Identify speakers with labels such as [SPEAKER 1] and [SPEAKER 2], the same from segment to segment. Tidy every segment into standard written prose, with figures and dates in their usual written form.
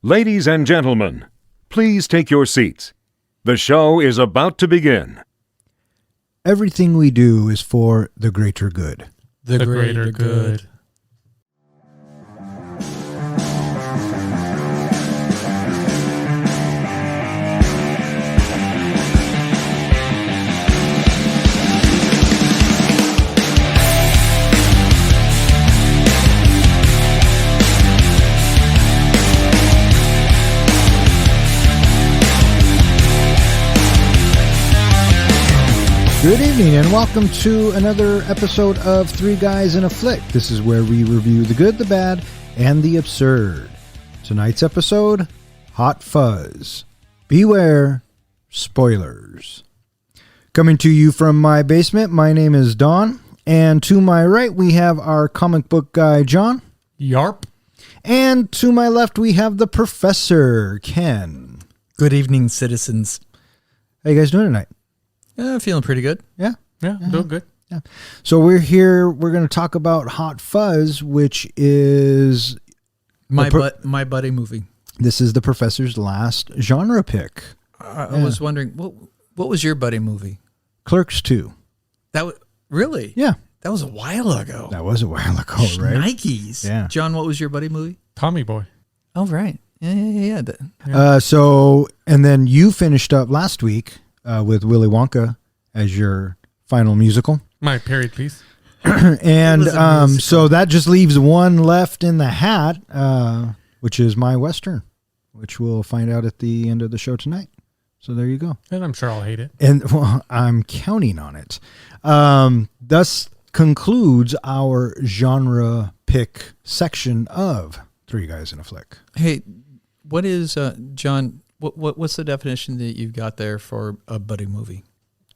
[SPEAKER 1] Ladies and gentlemen, please take your seats. The show is about to begin.
[SPEAKER 2] Everything we do is for the greater good.
[SPEAKER 3] The greater good.
[SPEAKER 2] Good evening and welcome to another episode of Three Guys in a Flick. This is where we review the good, the bad, and the absurd. Tonight's episode, Hot Fuzz. Beware spoilers. Coming to you from my basement, my name is Don, and to my right we have our comic book guy, John.
[SPEAKER 3] Yarp.
[SPEAKER 2] And to my left we have the Professor, Ken.
[SPEAKER 4] Good evening, citizens.
[SPEAKER 2] How you guys doing tonight?
[SPEAKER 4] Feeling pretty good.
[SPEAKER 2] Yeah?
[SPEAKER 3] Yeah, doing good.
[SPEAKER 2] Yeah. So we're here, we're going to talk about Hot Fuzz, which is...
[SPEAKER 4] My buddy movie.
[SPEAKER 2] This is the Professor's last genre pick.
[SPEAKER 4] I was wondering, what was your buddy movie?
[SPEAKER 2] Clerks 2.
[SPEAKER 4] That was, really?
[SPEAKER 2] Yeah.
[SPEAKER 4] That was a while ago.
[SPEAKER 2] That was a while ago, right?
[SPEAKER 4] Nikes.
[SPEAKER 2] Yeah.
[SPEAKER 4] John, what was your buddy movie?
[SPEAKER 3] Tommy Boy.
[SPEAKER 4] Oh, right. Yeah.
[SPEAKER 2] And then you finished up last week with Willy Wonka as your final musical.
[SPEAKER 3] My period piece.
[SPEAKER 2] And so that just leaves one left in the hat, which is my Western, which we'll find out at the end of the show tonight. So there you go.
[SPEAKER 3] And I'm sure I'll hate it.
[SPEAKER 2] And well, I'm counting on it. Thus concludes our genre pick section of Three Guys in a Flick.
[SPEAKER 4] Hey, what is, John, what's the definition that you've got there for a buddy movie?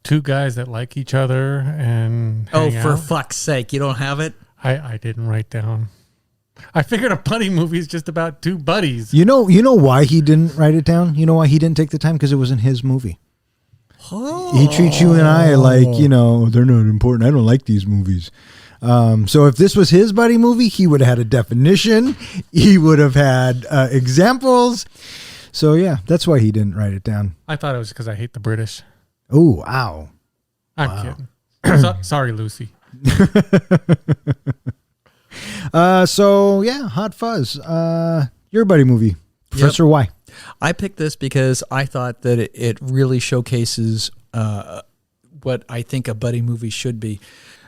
[SPEAKER 3] Two guys that like each other and hang
[SPEAKER 4] for
[SPEAKER 3] out.
[SPEAKER 4] fuck's sake, you don't have it?
[SPEAKER 3] I didn't write down. I figured a buddy movie is just about two buddies.
[SPEAKER 2] You know why he didn't write it down? You know why he didn't take the time? Because it wasn't his movie.
[SPEAKER 4] Oh.
[SPEAKER 2] He treats you and I like, they're not important. I don't like these movies. So if this was his buddy movie, he would have had a definition. He would have had examples. So yeah, that's why he didn't write it down.
[SPEAKER 3] I thought it was because I hate the British.
[SPEAKER 2] Oh, ow.
[SPEAKER 3] I'm kidding. Sorry, Lucy.
[SPEAKER 2] So yeah, Hot Fuzz. Your buddy movie. Professor,
[SPEAKER 4] Yep.
[SPEAKER 2] why?
[SPEAKER 4] I picked this because I thought that it really showcases what I think a buddy movie should be.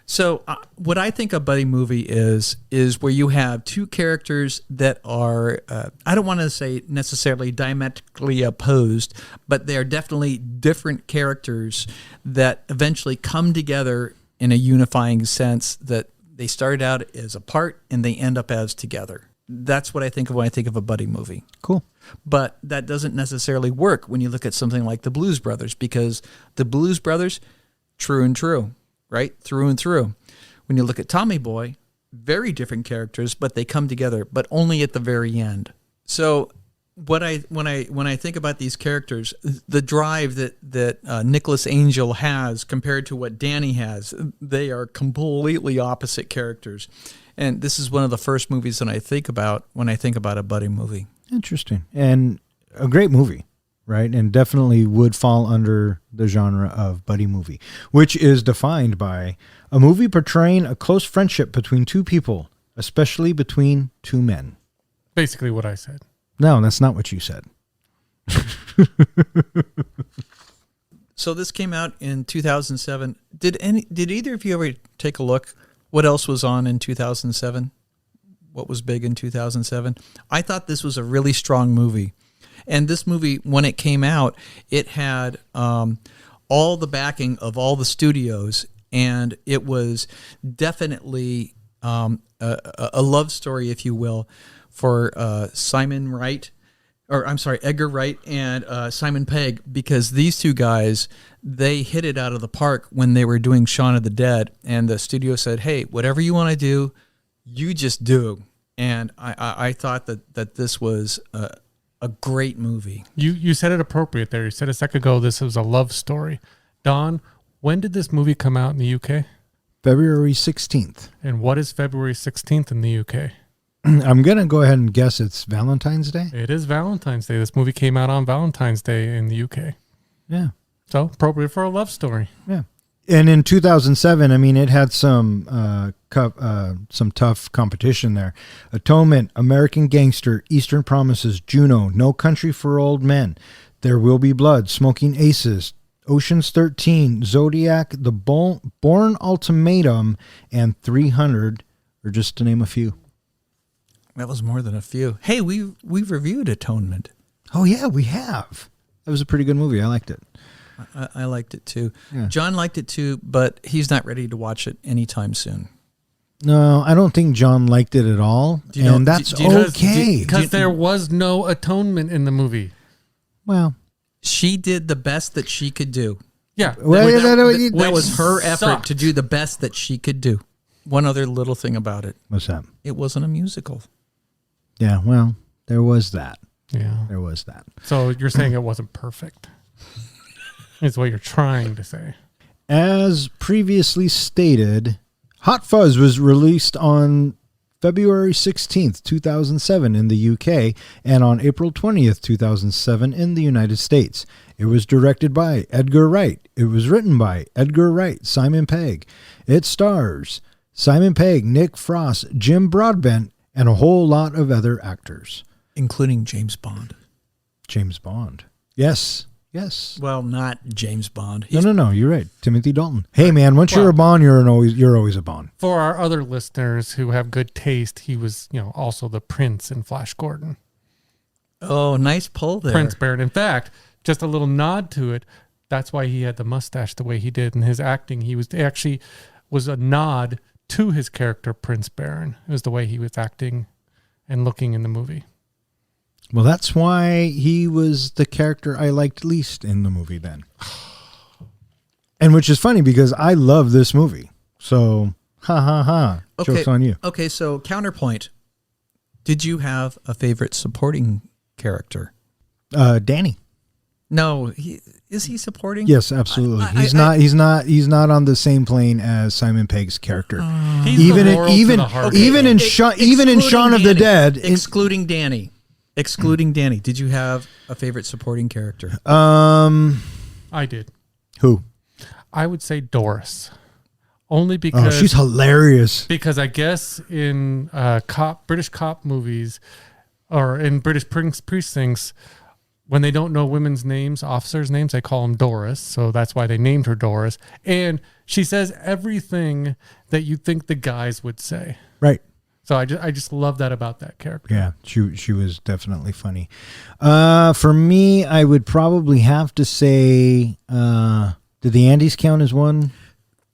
[SPEAKER 4] So what I think a buddy movie is where you have two characters that are, I don't want to say necessarily diametrically opposed, but they are definitely different characters that eventually come together in a unifying sense, that they started out as apart and they end up as together. That's what I think of when I think of a buddy movie.
[SPEAKER 2] Cool.
[SPEAKER 4] But that doesn't necessarily work when you look at something like the Blues Brothers, because the Blues Brothers, true and true, right? Through and through. When you look at Tommy Boy, very different characters, but they come together, but only at the very end. So when I think about these characters, the drive that Nicholas Angel has compared to what Danny has, they are completely opposite characters. And this is one of the first movies that I think about when I think about a buddy movie.
[SPEAKER 2] Interesting. And a great movie, right? And definitely would fall under the genre of buddy movie, which is defined by a movie portraying a close friendship between two people, especially between two men.
[SPEAKER 3] Basically what I said.
[SPEAKER 2] No, that's not what you said.
[SPEAKER 4] So this came out in 2007. Did either of you ever take a look? What else was on in 2007? What was big in 2007? I thought this was a really strong movie. And this movie, when it came out, it had all the backing of all the studios, and it was definitely a love story, if you will, for Edgar Wright and Simon Pegg, because these two guys, they hit it out of the park when they were doing Shaun of the Dead, and the studio said, hey, whatever you want to do, you just do. And I thought that this was a great movie.
[SPEAKER 3] You said it appropriate there. You said a second ago this was a love story. Don, when did this movie come out in the UK?
[SPEAKER 2] February 16th.
[SPEAKER 3] And what is February 16th in the UK?
[SPEAKER 2] I'm going to go ahead and guess it's Valentine's Day.
[SPEAKER 3] It is Valentine's Day. This movie came out on Valentine's Day in the UK.
[SPEAKER 2] Yeah.
[SPEAKER 3] So appropriate for a love story.
[SPEAKER 2] Yeah. And in 2007, I mean, it had some tough competition there. Atonement, American Gangster, Eastern Promises, Juno, No Country for Old Men, There Will Be Blood, Smoking Aces, Ocean's 13, Zodiac, The Bourne Ultimatum, and 300, or just to name a few.
[SPEAKER 4] That was more than a few. Hey, we've reviewed Atonement.
[SPEAKER 2] Oh, yeah, we have. That was a pretty good movie. I liked it.
[SPEAKER 4] I liked it too.
[SPEAKER 2] Yeah.
[SPEAKER 4] John liked it too, but he's not ready to watch it anytime soon.
[SPEAKER 2] No, I don't think John liked it at all. And that's okay.
[SPEAKER 3] Because there was no atonement in the movie.
[SPEAKER 2] Well,
[SPEAKER 4] she did the best that she could do.
[SPEAKER 3] Yeah.
[SPEAKER 4] That was her effort
[SPEAKER 3] sucked.
[SPEAKER 4] to do the best that she could do. One other little thing about it.
[SPEAKER 2] What's that?
[SPEAKER 4] It wasn't a musical.
[SPEAKER 2] Yeah, well, there was that.
[SPEAKER 3] Yeah.
[SPEAKER 2] There was that.
[SPEAKER 3] So you're saying it wasn't perfect. Is what you're trying to say.
[SPEAKER 2] As previously stated, Hot Fuzz was released on February 16th, 2007 in the UK and on April 20th, 2007 in the United States. It was directed by Edgar Wright. It was written by Edgar Wright, Simon Pegg. It stars Simon Pegg, Nick Frost, Jim Broadbent, and a whole lot of other actors.
[SPEAKER 4] Including James Bond.
[SPEAKER 2] James Bond. Yes. Yes.
[SPEAKER 4] Well, not James Bond.
[SPEAKER 2] No. You're right. Timothy Dalton. Hey, man, once you're a Bond, you're always a Bond.
[SPEAKER 3] For our other listeners who have good taste, he was, also the Prince in Flash Gordon.
[SPEAKER 4] Oh, nice pull there.
[SPEAKER 3] Prince Baron. In fact, just a little nod to it. That's why he had the mustache the way he did in his acting. He was a nod to his character, Prince Baron. It was the way he was acting and looking in the movie.
[SPEAKER 2] Well, that's why he was the character I liked least in the movie then. And which is funny because I love this movie. So, ha.
[SPEAKER 4] Okay.
[SPEAKER 2] Joke's on you.
[SPEAKER 4] Okay, so counterpoint. Did you have a favorite supporting character?
[SPEAKER 2] Danny.
[SPEAKER 4] No, is he supporting?
[SPEAKER 2] Yes, absolutely. He's not on the same plane as Simon Pegg's character. Even in Shaun of the Dead,
[SPEAKER 4] excluding Danny. Excluding Danny, did you have a favorite supporting character?
[SPEAKER 3] I did.
[SPEAKER 2] Who?
[SPEAKER 3] I would say Doris. Only because
[SPEAKER 2] she's hilarious.
[SPEAKER 3] Because I guess in British cop movies or in British precincts, when they don't know women's names, officers' names, they call them Doris. So that's why they named her Doris. And she says everything that you think the guys would say.
[SPEAKER 2] Right.
[SPEAKER 3] So I just love that about that character.
[SPEAKER 2] Yeah, she was definitely funny. For me, I would probably have to say, did the Andes count as one?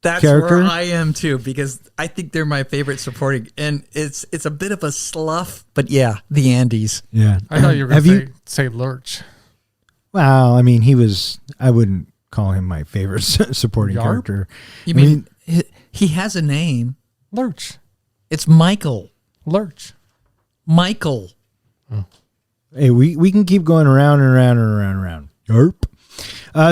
[SPEAKER 4] That's
[SPEAKER 2] character?
[SPEAKER 4] Where I am too, because I think they're my favorite supporting, and it's a bit of a slough, but yeah, the Andes.
[SPEAKER 2] Yeah,
[SPEAKER 3] I thought you were going to say Lurch.
[SPEAKER 2] Well, I mean, I wouldn't call him my favorite supporting character.
[SPEAKER 4] You mean he has a name?
[SPEAKER 3] Lurch.
[SPEAKER 4] It's Michael.
[SPEAKER 3] Lurch.
[SPEAKER 4] Michael.
[SPEAKER 2] Oh. Hey, we can keep going around and around and around and around. Yarp.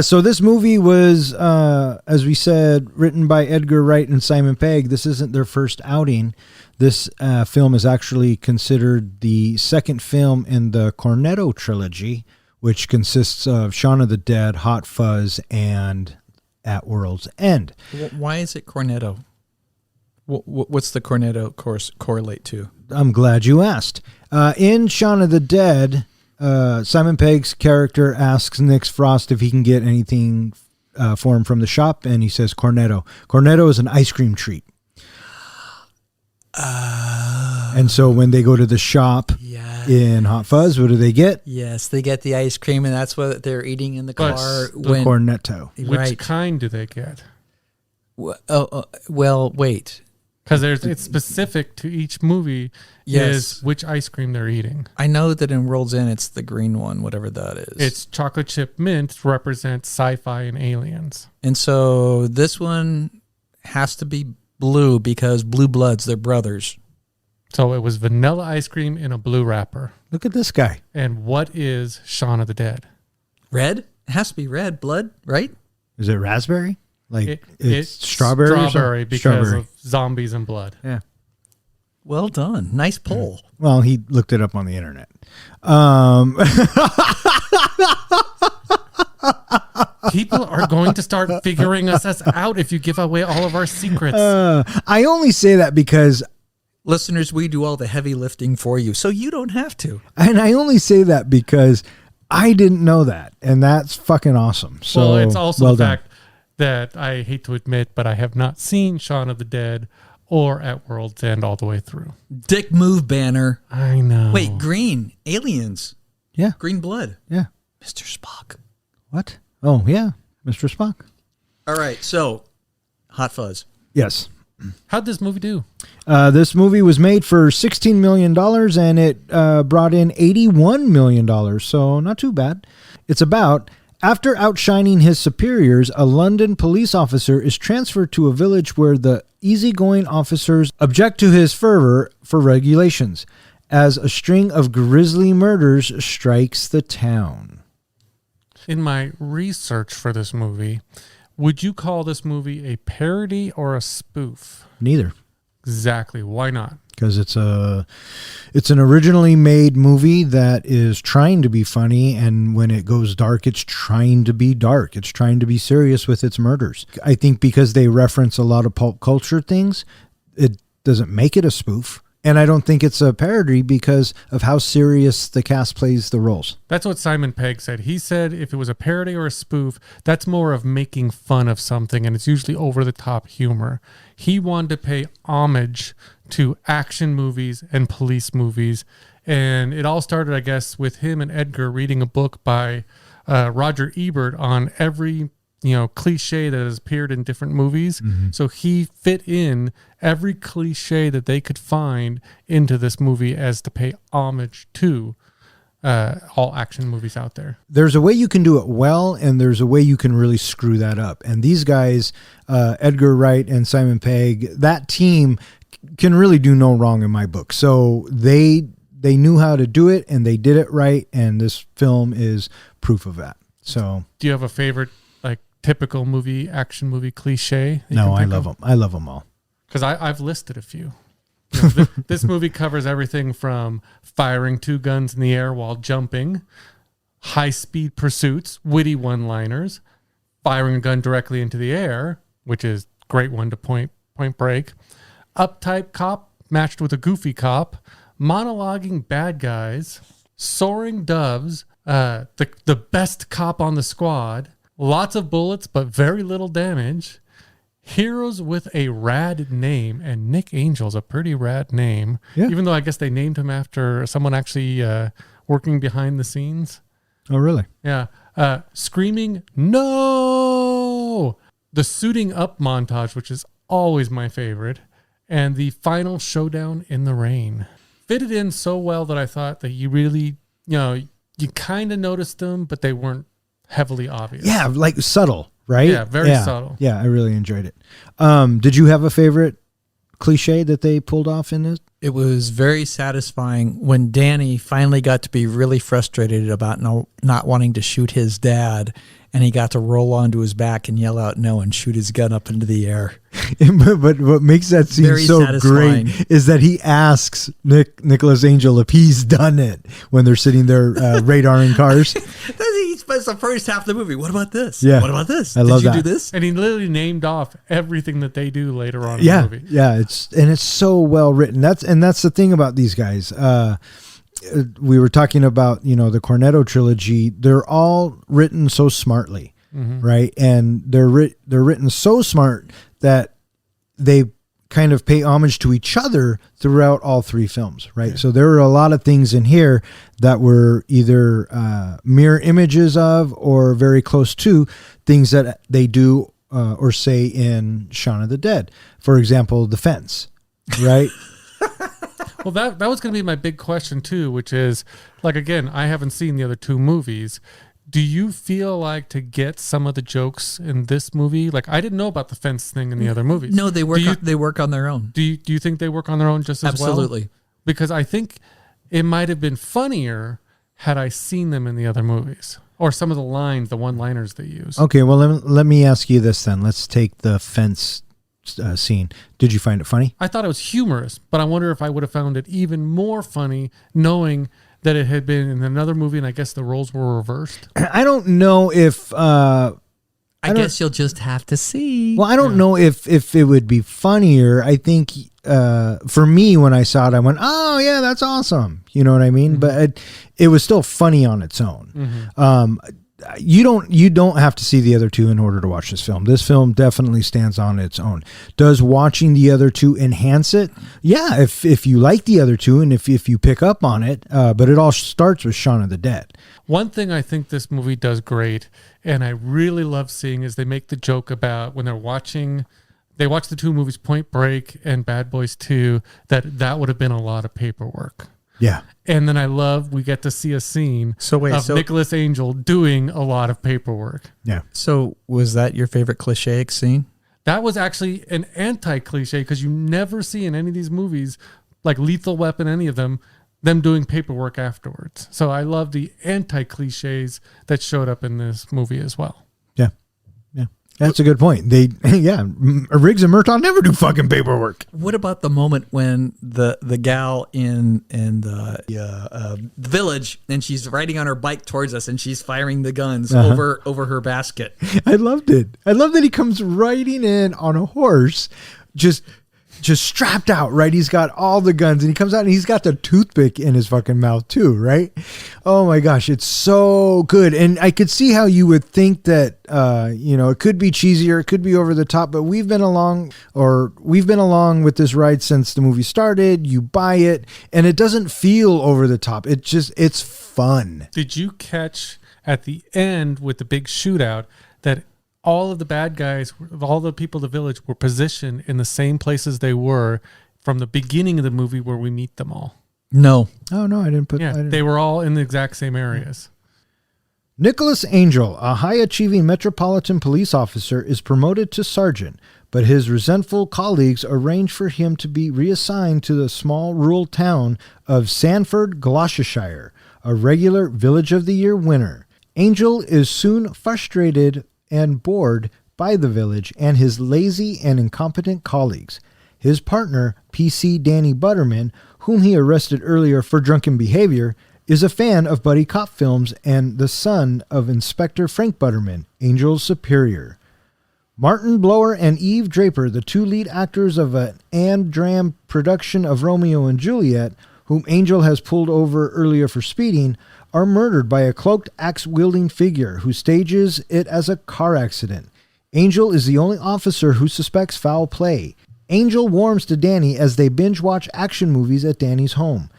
[SPEAKER 2] So this movie was, as we said, written by Edgar Wright and Simon Pegg. This isn't their first outing. This film is actually considered the second film in the Cornetto trilogy, which consists of Shaun of the Dead, Hot Fuzz, and At World's End.
[SPEAKER 4] Why is it Cornetto? What's the Cornetto course correlate to?
[SPEAKER 2] I'm glad you asked. In Shaun of the Dead, Simon Pegg's character asks Nick Frost if he can get anything for him from the shop, and he says Cornetto. Cornetto is an ice cream treat. And so when they go to the shop in Hot Fuzz, what do they get?
[SPEAKER 4] Yes, they get the ice cream, and that's what they're eating in the car.
[SPEAKER 2] The Cornetto.
[SPEAKER 3] Which kind do they get?
[SPEAKER 4] Well, wait.
[SPEAKER 3] Because it's specific to each movie is which ice cream they're eating.
[SPEAKER 4] I know that in World's End, it's the green one, whatever that is.
[SPEAKER 3] It's chocolate chip mint, represents sci-fi and aliens.
[SPEAKER 4] And so this one has to be blue because Blue Bloods, they're brothers.
[SPEAKER 3] So it was vanilla ice cream in a blue wrapper.
[SPEAKER 2] Look at this guy.
[SPEAKER 3] And what is Shaun of the Dead?
[SPEAKER 4] Red? It has to be red. Blood, right?
[SPEAKER 2] Is it raspberry? Like it's
[SPEAKER 3] it's
[SPEAKER 2] strawberry?
[SPEAKER 3] Strawberry because of zombies and blood.
[SPEAKER 2] Yeah.
[SPEAKER 4] Well done. Nice poll.
[SPEAKER 2] Well, he looked it up on the internet.
[SPEAKER 3] People are going to start figuring us out if you give away all of our secrets.
[SPEAKER 2] I only say that because,
[SPEAKER 4] Listeners, we do all the heavy lifting for you, so you don't have to.
[SPEAKER 2] and I only say that because I didn't know that, and that's fucking awesome. So
[SPEAKER 3] well, it's also
[SPEAKER 2] well
[SPEAKER 3] the
[SPEAKER 2] done.
[SPEAKER 3] fact that I hate to admit, but I have not seen Shaun of the Dead or At World's End all the way through.
[SPEAKER 4] Dick move, Banner.
[SPEAKER 3] I know.
[SPEAKER 4] Wait, green. Aliens.
[SPEAKER 2] Yeah,
[SPEAKER 4] Green blood.
[SPEAKER 2] yeah.
[SPEAKER 4] Mr. Spock.
[SPEAKER 2] What? Oh, yeah, Mr. Spock.
[SPEAKER 4] All right, so Hot Fuzz.
[SPEAKER 2] Yes.
[SPEAKER 3] How'd this movie do?
[SPEAKER 2] This movie was made for $16 million and it brought in $81 million, so not too bad. It's about, after outshining his superiors, a London police officer is transferred to a village where the easygoing officers object to his fervor for regulations, as a string of grisly murders strikes the town.
[SPEAKER 3] In my research for this movie, would you call this movie a parody or a spoof?
[SPEAKER 2] Neither.
[SPEAKER 3] Exactly. Why not?
[SPEAKER 2] Because it's an originally made movie that is trying to be funny, and when it goes dark, it's trying to be dark. It's trying to be serious with its murders. I think because they reference a lot of pulp culture things, it doesn't make it a spoof. And I don't think it's a parody because of how serious the cast plays the roles.
[SPEAKER 3] That's what Simon Pegg said. He said if it was a parody or a spoof, that's more of making fun of something, and it's usually over-the-top humor. He wanted to pay homage to action movies and police movies, and it all started, I guess, with him and Edgar reading a book by Roger Ebert on every cliche that has appeared in different movies. Mm-hmm. So he fit in every cliche that they could find into this movie as to pay homage to all action movies out there.
[SPEAKER 2] There's a way you can do it well, and there's a way you can really screw that up. And these guys, Edgar Wright and Simon Pegg, that team can really do no wrong in my book. So they knew how to do it, and they did it right, and this film is proof of that. So,
[SPEAKER 3] do you have a favorite typical action movie cliche?
[SPEAKER 2] No, I love them. I love them all.
[SPEAKER 3] Because I've listed a few. This movie covers everything from firing 2 guns in the air while jumping, high-speed pursuits, witty one-liners, firing a gun directly into the air, which is a great one to point break, uptight cop matched with a goofy cop, monologuing bad guys, soaring doves, the best cop on the squad, lots of bullets, but very little damage. Heroes with a rad name, and Nick Angel's a pretty rad name. Yeah. Even though I guess they named him after someone actually working behind the scenes.
[SPEAKER 2] Oh, really?
[SPEAKER 3] Yeah. Screaming, no! The suiting up montage, which is always my favorite. And the final showdown in the rain. Fitted in so well that I thought that you really, you kind of noticed them, but they weren't heavily obvious.
[SPEAKER 2] Yeah, like subtle, right?
[SPEAKER 3] Yeah, very subtle.
[SPEAKER 2] Yeah, I really enjoyed it. Did you have a favorite cliche that they pulled off in this?
[SPEAKER 4] It was very satisfying when Danny finally got to be really frustrated about not wanting to shoot his dad, and he got to roll onto his back and yell out no and shoot his gun up into the air.
[SPEAKER 2] But what makes that scene
[SPEAKER 4] Very
[SPEAKER 2] so
[SPEAKER 4] satisfying.
[SPEAKER 2] great is that he asks Nicholas Angel if he's done it when they're sitting there radaring cars.
[SPEAKER 4] He spends the first half of the movie. What about this?
[SPEAKER 2] Yeah.
[SPEAKER 4] What about this?
[SPEAKER 2] I love
[SPEAKER 4] Did you
[SPEAKER 2] that.
[SPEAKER 4] do this?
[SPEAKER 3] And he literally named off everything that they do later on in the movie.
[SPEAKER 2] Yeah, it's so well written. That's the thing about these guys. We were talking about, the Cornetto trilogy. They're all written so smartly, right? And they're written so smart that they kind of pay homage to each other throughout all 3 films, right? Yeah. So there were a lot of things in here that were either mirror images of or very close to things that they do or say in Shaun of the Dead. For example, the fence, right?
[SPEAKER 3] Well, that was going to be my big question too, which is, again, I haven't seen the other 2 movies. Do you feel like to get some of the jokes in this movie? I didn't know about the fence thing in the other movies.
[SPEAKER 4] No, they work on their own.
[SPEAKER 3] Do you think they work on their own just as well?
[SPEAKER 4] Absolutely.
[SPEAKER 3] Because I think it might have been funnier had I seen them in the other movies. Or some of the lines, the one-liners they use.
[SPEAKER 2] Okay, well, let me ask you this then. Let's take the fence scene. Did you find it funny?
[SPEAKER 3] I thought it was humorous, but I wonder if I would have found it even more funny knowing that it had been in another movie and I guess the roles were reversed.
[SPEAKER 2] I don't know if...
[SPEAKER 4] I guess you'll just have to see.
[SPEAKER 2] Well, I don't know if it would be funnier. I think for me, when I saw it, I went, "Oh yeah, that's awesome." You know what I mean?
[SPEAKER 3] Mm-hmm.
[SPEAKER 2] But it was still funny on its own. You don't have to see the other two in order to watch this film. This film definitely stands on its own. Does watching the other two enhance it? Yeah, if you like the other two and if you pick up on it. But it all starts with Shaun of the Dead.
[SPEAKER 3] One thing I think this movie does great, and I really love seeing, is they make the joke about when they watch the two movies, Point Break and Bad Boys 2, that would have been a lot of paperwork.
[SPEAKER 2] Yeah.
[SPEAKER 3] And then we get to see a scene of Nicholas Angel doing a lot of paperwork.
[SPEAKER 2] Yeah.
[SPEAKER 4] So was that your favorite cliche scene?
[SPEAKER 3] That was actually an anti-cliche because you never see in any of these movies, like Lethal Weapon, any of them doing paperwork afterwards. So I love the anti-cliches that showed up in this movie as well.
[SPEAKER 2] Yeah. Yeah. That's a good point. Riggs and Murtaugh never do fucking paperwork.
[SPEAKER 4] What about the moment when the gal in the village, and she's riding on her bike towards us and she's firing the guns over her basket?
[SPEAKER 2] I loved it. I love that he comes riding in on a horse, just strapped out, right? He's got all the guns and he comes out and he's got the toothpick in his fucking mouth too, right? Oh my gosh, it's so good. And I could see how you would think that, it could be cheesier, it could be over the top, but we've been along with this ride since the movie started. You buy it and it doesn't feel over the top. It's fun.
[SPEAKER 3] Did you catch at the end with the big shootout that all of the bad guys, all the people of the village were positioned in the same places they were from the beginning of the movie where we meet them all?
[SPEAKER 4] No.
[SPEAKER 2] Oh, no, I didn't put...
[SPEAKER 3] Yeah, they were all in the exact same areas.
[SPEAKER 2] Nicholas Angel, a high-achieving metropolitan police officer, is promoted to sergeant, but his resentful colleagues arrange for him to be reassigned to the small rural town of Sanford, Gloucestershire, a regular Village of the Year winner. Angel is soon frustrated and bored by the village and his lazy and incompetent colleagues. His partner, PC Danny Butterman, whom he arrested earlier for drunken behavior, is a fan of buddy cop films and the son of Inspector Frank Butterman, Angel's superior. Martin Blower and Eve Draper, the two lead actors of an Anne Dram production of Romeo and Juliet, whom Angel has pulled over earlier for speeding, are murdered by a cloaked axe-wielding figure who stages it as a car accident. Angel is the only officer who suspects foul play. Angel warms to Danny as they binge-watch action movies at Danny's home.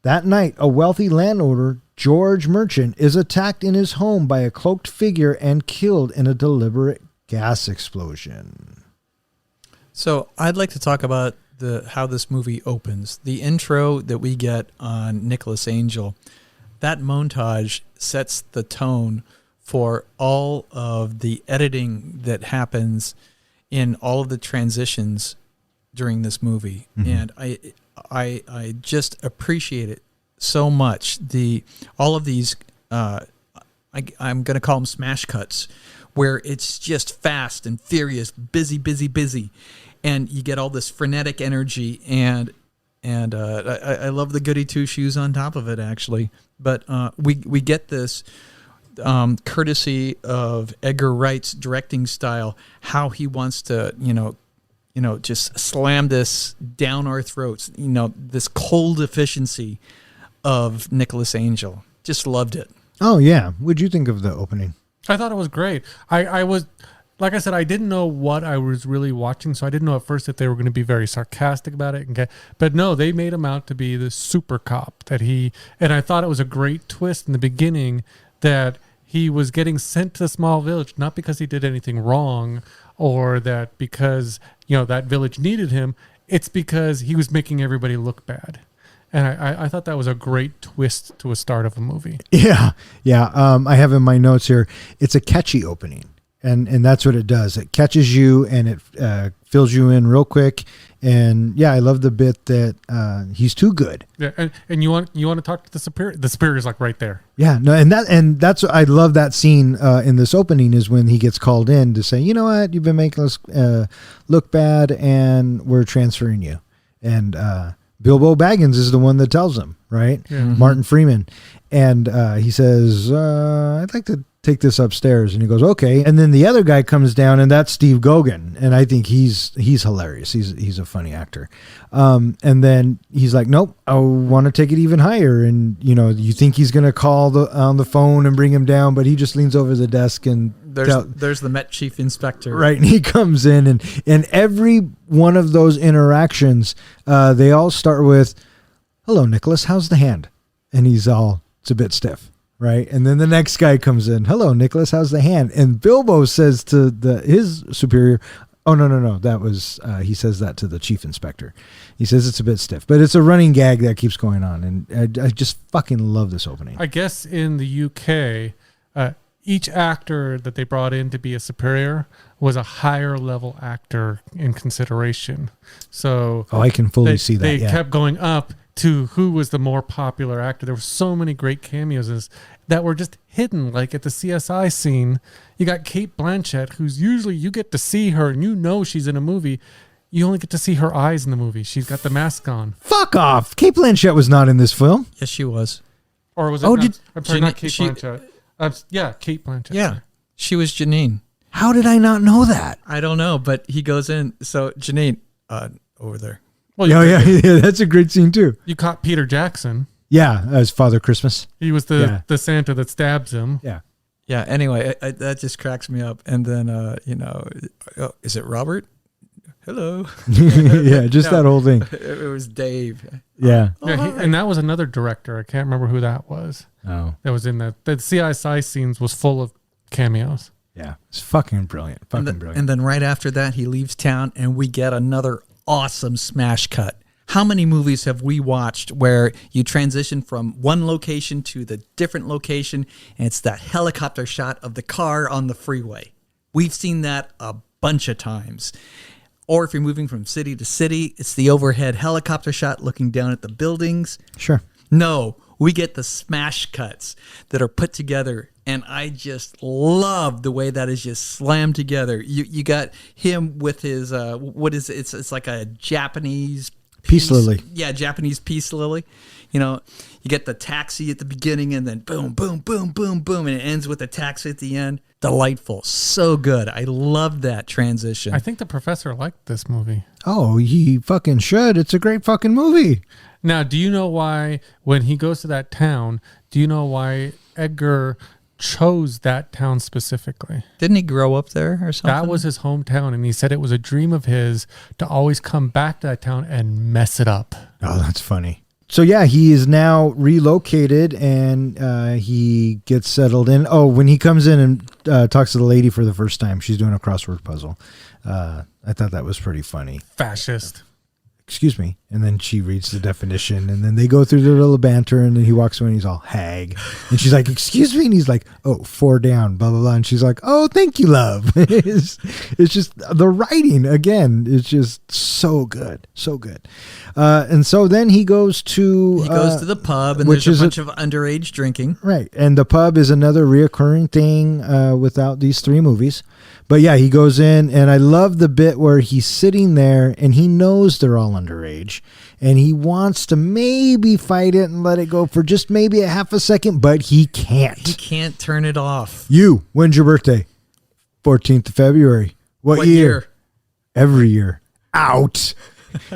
[SPEAKER 2] That night, a wealthy landowner, George Merchant, is attacked in his home by a cloaked figure and killed in a deliberate gas explosion.
[SPEAKER 4] So I'd like to talk about how this movie opens. The intro that we get on Nicholas Angel, that montage sets the tone for all of the editing that happens in all of the transitions during this movie. Mm-hmm. And I just appreciate it so much. All of these, I'm going to call them smash cuts, where it's just fast and furious, busy. And you get all this frenetic energy, and I love the goody two shoes on top of it, actually. But we get this courtesy of Edgar Wright's directing style, how he wants to just slam this down our throats. This cold efficiency of Nicholas Angel. Just loved it.
[SPEAKER 2] Oh yeah, what'd you think of the opening?
[SPEAKER 3] I thought it was great. I was. Like I said, I didn't know what I was really watching, so I didn't know at first if they were going to be very sarcastic about it. But no, they made him out to be the super cop and I thought it was a great twist in the beginning that he was getting sent to a small village, not because he did anything wrong or that because, that village needed him. It's because he was making everybody look bad. And I thought that was a great twist to a start of a movie.
[SPEAKER 2] Yeah. I have in my notes here, it's a catchy opening. And that's what it does. It catches you and it fills you in real quick. And yeah, I love the bit that he's too good.
[SPEAKER 3] Yeah, and you want to talk to the superior? The superior's like right there.
[SPEAKER 2] Yeah, no, and that's I love that scene in this opening is when he gets called in to say, you know what, you've been making us look bad, and we're transferring you. And Bilbo Baggins is the one that tells him, right?
[SPEAKER 3] Yeah.
[SPEAKER 2] Martin Freeman, and he says, I'd like to take this upstairs, and he goes, okay. And then the other guy comes down, and that's Steve Gogan, and I think he's hilarious. He's a funny actor. And then he's like, nope, I want to take it even higher. And you think he's gonna call on the phone and bring him down, but he just leans over the desk and
[SPEAKER 4] there's the Met Chief Inspector,
[SPEAKER 2] right? And he comes in, and every one of those interactions, they all start with, hello, Nicholas, how's the hand? And he's all, it's a bit stiff. Right. And then the next guy comes in. Hello, Nicholas. How's the hand? And Bilbo says to his superior, oh, no. That was he says that to the chief inspector. He says it's a bit stiff, but it's a running gag that keeps going on. And I just fucking love this opening.
[SPEAKER 3] I guess in the UK, each actor that they brought in to be a superior was a higher level actor in consideration. So
[SPEAKER 2] I can fully see that.
[SPEAKER 3] They kept going up to who was the more popular actor. There were so many great cameos that were just hidden. Like at the CSI scene, you got Kate Blanchett, who's usually you get to see her and she's in a movie. You only get to see her eyes in the movie. She's got the mask on.
[SPEAKER 2] Fuck off. Kate Blanchett was not in this film.
[SPEAKER 4] Yes, she was.
[SPEAKER 3] Or was it I'm sorry, not Kate Blanchett. Yeah, Kate Blanchett.
[SPEAKER 4] Yeah, she was Janine.
[SPEAKER 2] How did I not know that?
[SPEAKER 4] I don't know, but he goes in. So Janine, over there.
[SPEAKER 2] Well, yeah, that's a great scene too.
[SPEAKER 3] You caught Peter Jackson.
[SPEAKER 2] Yeah, as Father Christmas.
[SPEAKER 3] He was the Santa that stabs him.
[SPEAKER 2] Yeah.
[SPEAKER 4] Yeah. Anyway, that just cracks me up. And then, is it Robert? Hello.
[SPEAKER 2] Yeah, just that whole thing.
[SPEAKER 4] It was Dave.
[SPEAKER 2] Yeah.
[SPEAKER 3] And that was another director. I can't remember who that was.
[SPEAKER 2] Oh.
[SPEAKER 3] That was in that. The CSI scenes was full of cameos.
[SPEAKER 2] Yeah. It's fucking brilliant. Brilliant.
[SPEAKER 4] And then right after that, he leaves town and we get another awesome smash cut. How many movies have we watched where you transition from one location to the different location and it's that helicopter shot of the car on the freeway? We've seen that a bunch of times. Or if you're moving from city to city, it's the overhead helicopter shot looking down at the buildings.
[SPEAKER 2] Sure.
[SPEAKER 4] No, we get the smash cuts that are put together, and I just love the way that is just slammed together. You got him with his what is it? It's like a Japanese
[SPEAKER 2] peace lily.
[SPEAKER 4] Yeah, Japanese peace lily. You get the taxi at the beginning, and then boom, boom, boom, boom, boom, and it ends with the taxi at the end. Delightful, so good. I love that transition.
[SPEAKER 3] I think the professor liked this movie.
[SPEAKER 2] Oh, he fucking should. It's a great fucking movie.
[SPEAKER 3] Now, do you know why when he goes to that town? Do you know why Edgar chose that town specifically?
[SPEAKER 4] Didn't he grow up there or something?
[SPEAKER 3] That was his hometown, and he said it was a dream of his to always come back to that town and mess it up.
[SPEAKER 2] Oh, that's funny. So yeah, he is now relocated and he gets settled in. Oh, when he comes in and talks to the lady for the first time, she's doing a crossword puzzle. I thought that was pretty funny.
[SPEAKER 3] Fascist.
[SPEAKER 2] Excuse me. And then she reads the definition, and then they go through their little banter, and then he walks away and he's all hag. And she's like, excuse me? And he's like, oh, 4 down, blah, blah, blah. And she's like, oh, thank you, love. It's just the writing, again, is just so good. So good. And so then he goes to
[SPEAKER 4] the pub, and there's a bunch of underage drinking.
[SPEAKER 2] Right. And the pub is another reoccurring thing without these 3 movies. But yeah, he goes in, and I love the bit where he's sitting there and he knows they're all underage and he wants to maybe fight it and let it go for just maybe a half a second, but he can't.
[SPEAKER 4] He can't turn it off.
[SPEAKER 2] You, when's your birthday? 14th of February. What year? Every year. Out.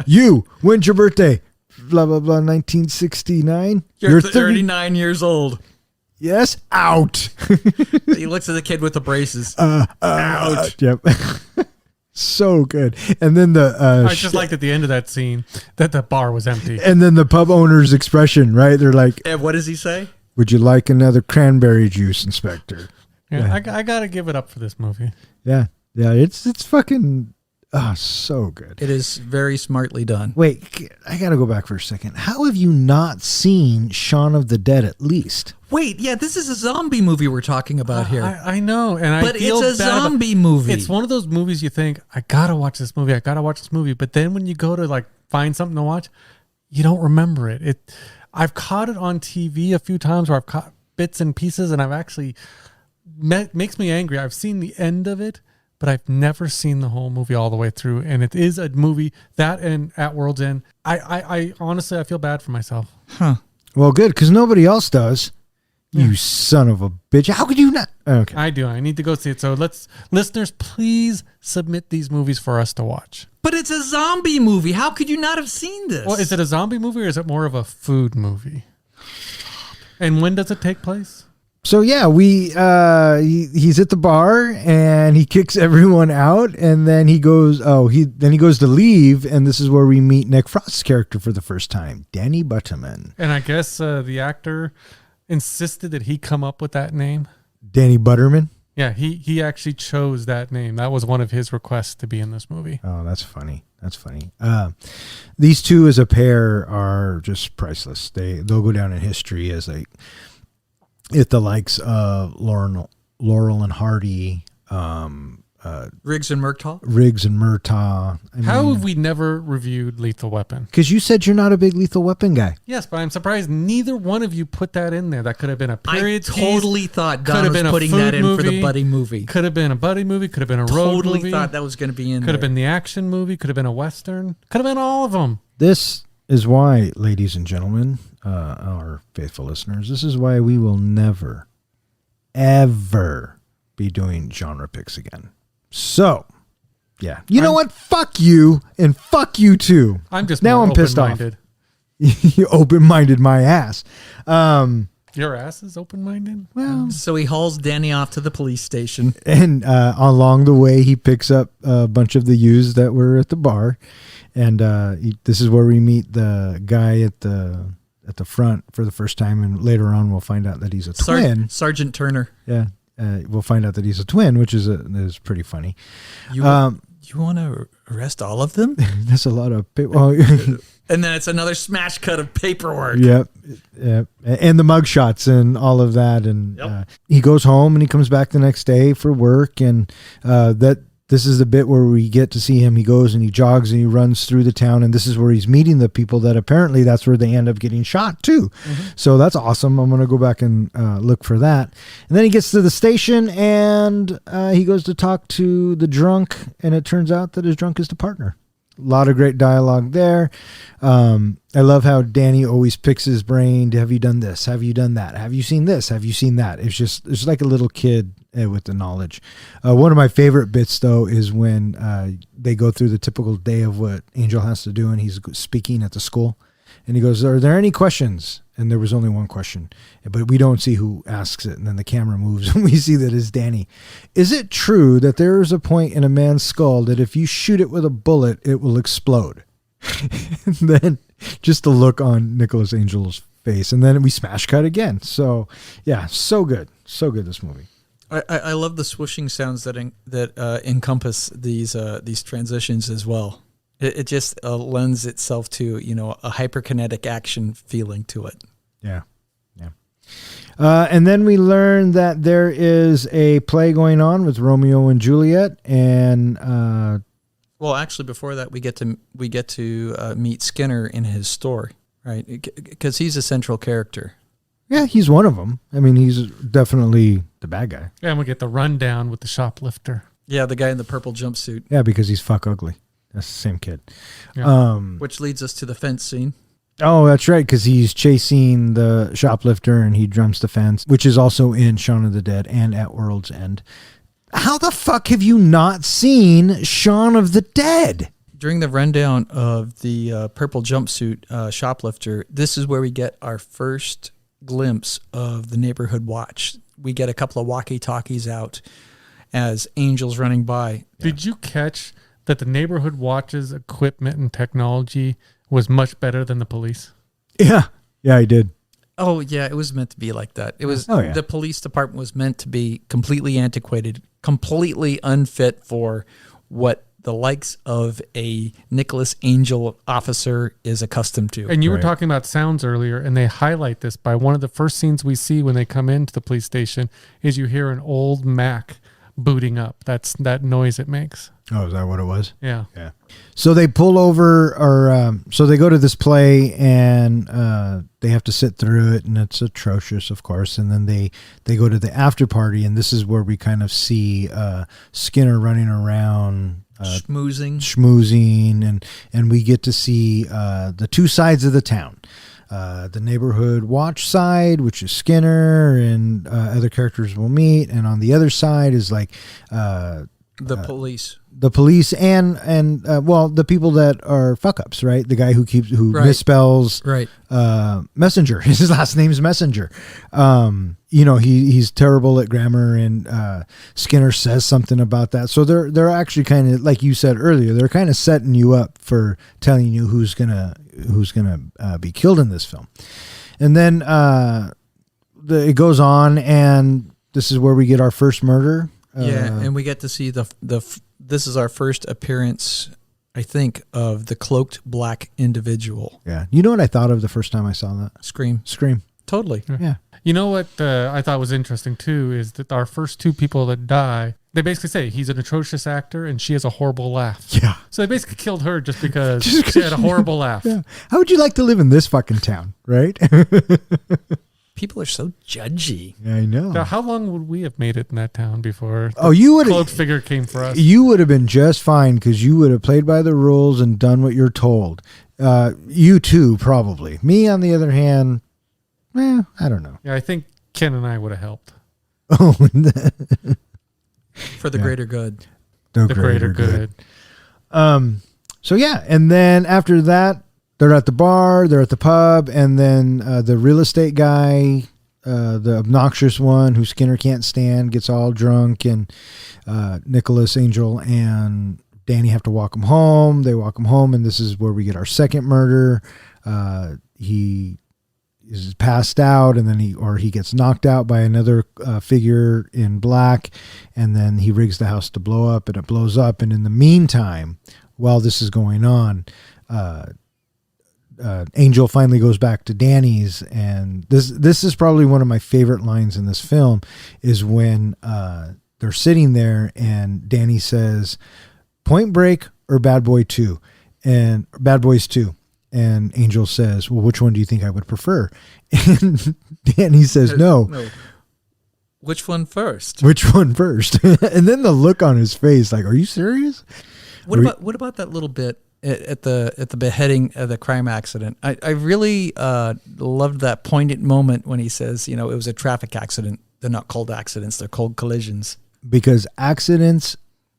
[SPEAKER 2] You, when's your birthday? Blah, blah, blah, 1969.
[SPEAKER 4] You're 39 years old.
[SPEAKER 2] Yes, out.
[SPEAKER 4] He looks at the kid with the braces. Out.
[SPEAKER 2] Yep. So good. And then
[SPEAKER 3] I just liked at the end of that scene that the bar was empty.
[SPEAKER 2] And then the pub owner's expression, right? They're like,
[SPEAKER 4] and what does he say?
[SPEAKER 2] Would you like another cranberry juice, Inspector?
[SPEAKER 3] Yeah. I got to give it up for this movie.
[SPEAKER 2] Yeah. Yeah. It's fucking Oh, so good.
[SPEAKER 4] It is very smartly done.
[SPEAKER 2] Wait, I got to go back for a second. How have you not seen Shaun of the Dead at least?
[SPEAKER 4] Wait, yeah, this is a zombie movie we're talking about here.
[SPEAKER 3] I know, and
[SPEAKER 4] but
[SPEAKER 3] I feel
[SPEAKER 4] it's a
[SPEAKER 3] bad
[SPEAKER 4] zombie movie.
[SPEAKER 3] It's one of those movies you think, I gotta watch this movie. But then when you go to like find something to watch, you don't remember it. I've caught it on TV a few times where I've caught bits and pieces, and I've actually makes me angry. I've seen the end of it, but I've never seen the whole movie all the way through. And it is a movie that and At World's End. I honestly, I feel bad for myself.
[SPEAKER 4] Huh.
[SPEAKER 2] Well, good, because nobody else does. You son of a bitch. How could you not? Okay.
[SPEAKER 3] I do. I need to go see it. So listeners, please submit these movies for us to watch.
[SPEAKER 4] But it's a zombie movie. How could you not have seen this?
[SPEAKER 3] Well, is it a zombie movie or is it more of a food movie? And when does it take place?
[SPEAKER 2] So yeah, he's at the bar and he kicks everyone out, and then he goes to leave, and this is where we meet Nick Frost's character for the first time, Danny Butterman.
[SPEAKER 3] And I guess the actor insisted that he come up with that name.
[SPEAKER 2] Danny Butterman?
[SPEAKER 3] Yeah, he actually chose that name. That was one of his requests to be in this movie.
[SPEAKER 2] Oh, that's funny. These two as a pair are just priceless. They'll go down in history as the likes of Laurel and Hardy,
[SPEAKER 4] Riggs and Murtaugh.
[SPEAKER 3] How have we never reviewed Lethal Weapon?
[SPEAKER 2] Because you said you're not a big Lethal Weapon guy.
[SPEAKER 3] Yes, but I'm surprised neither one of you put that in there. That could have been a period piece.
[SPEAKER 4] I totally thought Don was putting that in for the buddy movie.
[SPEAKER 3] Could have been a buddy movie. Could have been a road movie.
[SPEAKER 4] Totally thought that was going to be in there.
[SPEAKER 3] Could have been the action movie. Could have been a Western. Could have been all of them.
[SPEAKER 2] This is why, ladies and gentlemen, our faithful listeners, this is why we will never, ever be doing genre picks again. So, yeah. You know what? Fuck you, and fuck you too.
[SPEAKER 3] I'm just
[SPEAKER 2] now I'm pissed off. You open-minded my ass.
[SPEAKER 3] Your ass is open-minded?
[SPEAKER 2] Well,
[SPEAKER 4] so he hauls Danny off to the police station.
[SPEAKER 2] And along the way, he picks up a bunch of the youths that were at the bar. And this is where we meet the guy at the front for the first time. And later on, we'll find out that he's a twin.
[SPEAKER 4] Sergeant Turner.
[SPEAKER 2] Yeah. We'll find out that he's a twin, which is pretty funny.
[SPEAKER 4] You want to arrest all of them?
[SPEAKER 2] That's a lot of people.
[SPEAKER 4] And then it's another smash cut of paperwork.
[SPEAKER 2] Yep. And the mugshots and all of that. And he goes home and he comes back the next day for work. And this is the bit where we get to see him. He goes and he jogs and he runs through the town. And this is where he's meeting the people that apparently that's where they end up getting shot too. Mm-hmm. So that's awesome. I'm going to go back and look for that. And then he gets to the station and he goes to talk to the drunk. And it turns out that his drunk is the partner. A lot of great dialogue there. I love how Danny always picks his brain. Have you done this? Have you done that? Have you seen this? Have you seen that? It's like a little kid with the knowledge. One of my favorite bits, though, is when they go through the typical day of what Angel has to do, and he's speaking at the school. And he goes, are there any questions? And there was only one question, but we don't see who asks it. And then the camera moves and we see that it's Danny. Is it true that there is a point in a man's skull that if you shoot it with a bullet, it will explode? And then just the look on Nicholas Angel's face. And then we smash cut again. So yeah, so good. So good, this movie.
[SPEAKER 4] I love the swooshing sounds that encompass these transitions as well. It just lends itself to, a hyperkinetic action feeling to it.
[SPEAKER 2] Yeah. And then we learn that there is a play going on with Romeo and Juliet, and
[SPEAKER 4] well, actually, before that, we get to meet Skinner in his store, right? Because he's a central character.
[SPEAKER 2] Yeah, he's one of them. I mean, he's definitely the bad guy.
[SPEAKER 3] Yeah, and we get the rundown with the shoplifter.
[SPEAKER 4] Yeah, the guy in the purple jumpsuit.
[SPEAKER 2] Yeah, because he's fuck ugly. That's the same kid.
[SPEAKER 3] Yeah.
[SPEAKER 4] Which leads us to the fence scene.
[SPEAKER 2] Oh, that's right, because he's chasing the shoplifter and he jumps the fence, which is also in Shaun of the Dead and At World's End. How the fuck have you not seen Shaun of the Dead?
[SPEAKER 4] During the rundown of the purple jumpsuit shoplifter, this is where we get our first glimpse of the neighborhood watch. We get a couple of walkie-talkies out as Angel's running by.
[SPEAKER 3] Did you catch that the neighborhood watch's equipment and technology was much better than the police?
[SPEAKER 2] Yeah, I did.
[SPEAKER 4] Oh, yeah, it was meant to be like that. It was The police department was meant to be completely antiquated, completely unfit for what the likes of a Nicholas Angel officer is accustomed to.
[SPEAKER 3] And you were talking about sounds earlier, and they highlight this by one of the first scenes we see when they come into the police station is you hear an old Mac booting up. That's that noise it makes.
[SPEAKER 2] Oh, is that what it was?
[SPEAKER 3] Yeah.
[SPEAKER 2] Yeah. So they pull over, or so they go to this play, and they have to sit through it, and it's atrocious, of course. And then they go to the after party, and this is where we kind of see Skinner running around, schmoozing, and we get to see the two sides of the town. The neighborhood watch side, which is Skinner and other characters will meet, and on the other side is like
[SPEAKER 4] the police.
[SPEAKER 2] The police and well, the people that are fuck ups, right? The guy who misspells Messenger. His last name's Messenger. He's terrible at grammar, and Skinner says something about that. So they're actually kind of, like you said earlier, they're kind of setting you up for telling you who's gonna be killed in this film. And then it goes on, and this is where we get our first murder.
[SPEAKER 4] And we get to see this is our first appearance, I think, of the cloaked black individual.
[SPEAKER 2] Yeah. You know what I thought of the first time I saw that?
[SPEAKER 4] Scream.
[SPEAKER 2] Totally.
[SPEAKER 3] Yeah. You know what I thought was interesting, too, is that our first two people that die, they basically say he's an atrocious actor and she has a horrible laugh.
[SPEAKER 2] Yeah.
[SPEAKER 3] So they basically killed her just because she had a horrible laugh.
[SPEAKER 2] Yeah. How would you like to live in this fucking town, right?
[SPEAKER 4] People are so judgy.
[SPEAKER 2] Yeah, I know.
[SPEAKER 3] Now, how long would we have made it in that town before
[SPEAKER 2] you would
[SPEAKER 3] cloaked figure came for us?
[SPEAKER 2] You would have been just fine because you would have played by the rules and done what you're told. You too, probably. Me, on the other hand, I don't know.
[SPEAKER 3] Yeah, I think Ken and I would have helped.
[SPEAKER 2] Oh,
[SPEAKER 4] for the greater good.
[SPEAKER 2] The
[SPEAKER 3] greater good.
[SPEAKER 2] So yeah, and then after that, they're at the bar, they're at the pub, and then the real estate guy, the obnoxious one who Skinner can't stand, gets all drunk, and Nicholas Angel and Danny have to walk him home. They walk him home, and this is where we get our second murder. He is passed out, and then he gets knocked out by another figure in black, and then he rigs the house to blow up, and it blows up. And in the meantime, while this is going on, Angel finally goes back to Danny's, and this is probably one of my favorite lines in this film, is when they're sitting there and Danny says, "Point Break or Bad Boys 2?" And Angel says, "Well, which one do you think I would prefer?" And Danny says, no.
[SPEAKER 4] Which one first?
[SPEAKER 2] Which one first? And then the look on his face, like, are you serious?
[SPEAKER 4] What about that little bit at the beheading of the crime accident? I really loved that poignant moment when he says, it was a traffic accident. They're not called accidents; they're called collisions. Because
[SPEAKER 2] accidents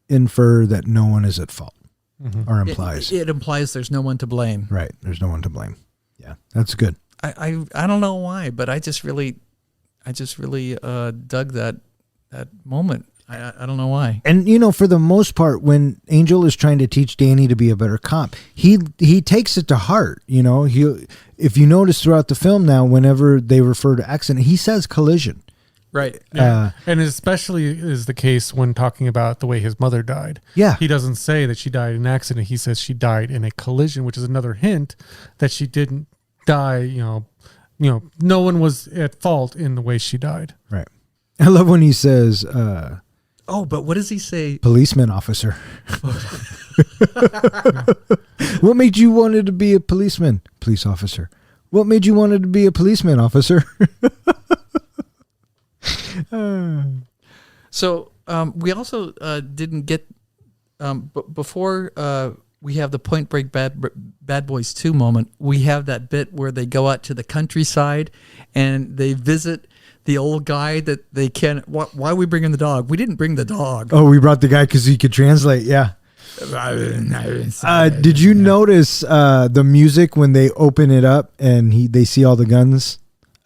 [SPEAKER 2] infer that no one is at fault, or implies.
[SPEAKER 4] It implies there's no one to blame.
[SPEAKER 2] Right, there's no one to blame. Yeah, that's good.
[SPEAKER 4] I don't know why, but I just really dug that moment. I don't know why.
[SPEAKER 2] And for the most part, when Angel is trying to teach Danny to be a better cop, he takes it to heart. If you notice throughout the film now, whenever they refer to accident, he says collision.
[SPEAKER 4] Right.
[SPEAKER 3] Yeah. And especially is the case when talking about the way his mother died.
[SPEAKER 2] Yeah.
[SPEAKER 3] He doesn't say that she died in an accident. He says she died in a collision, which is another hint that she didn't die, no one was at fault in the way she died.
[SPEAKER 2] Right. I love when he says,
[SPEAKER 4] but what does he say?
[SPEAKER 2] Policeman officer. What made you wanted to be a policeman? Police officer. What made you wanted to be a policeman officer?
[SPEAKER 4] So we also didn't get before we have the Point Break Bad Boys 2 moment. We have that bit where they go out to the countryside and they visit the old guy that they can. Why are we bringing the dog? We didn't bring the dog.
[SPEAKER 2] Oh, we brought the guy because he could translate. Yeah. Did you notice the music when they open it up and they see all the guns?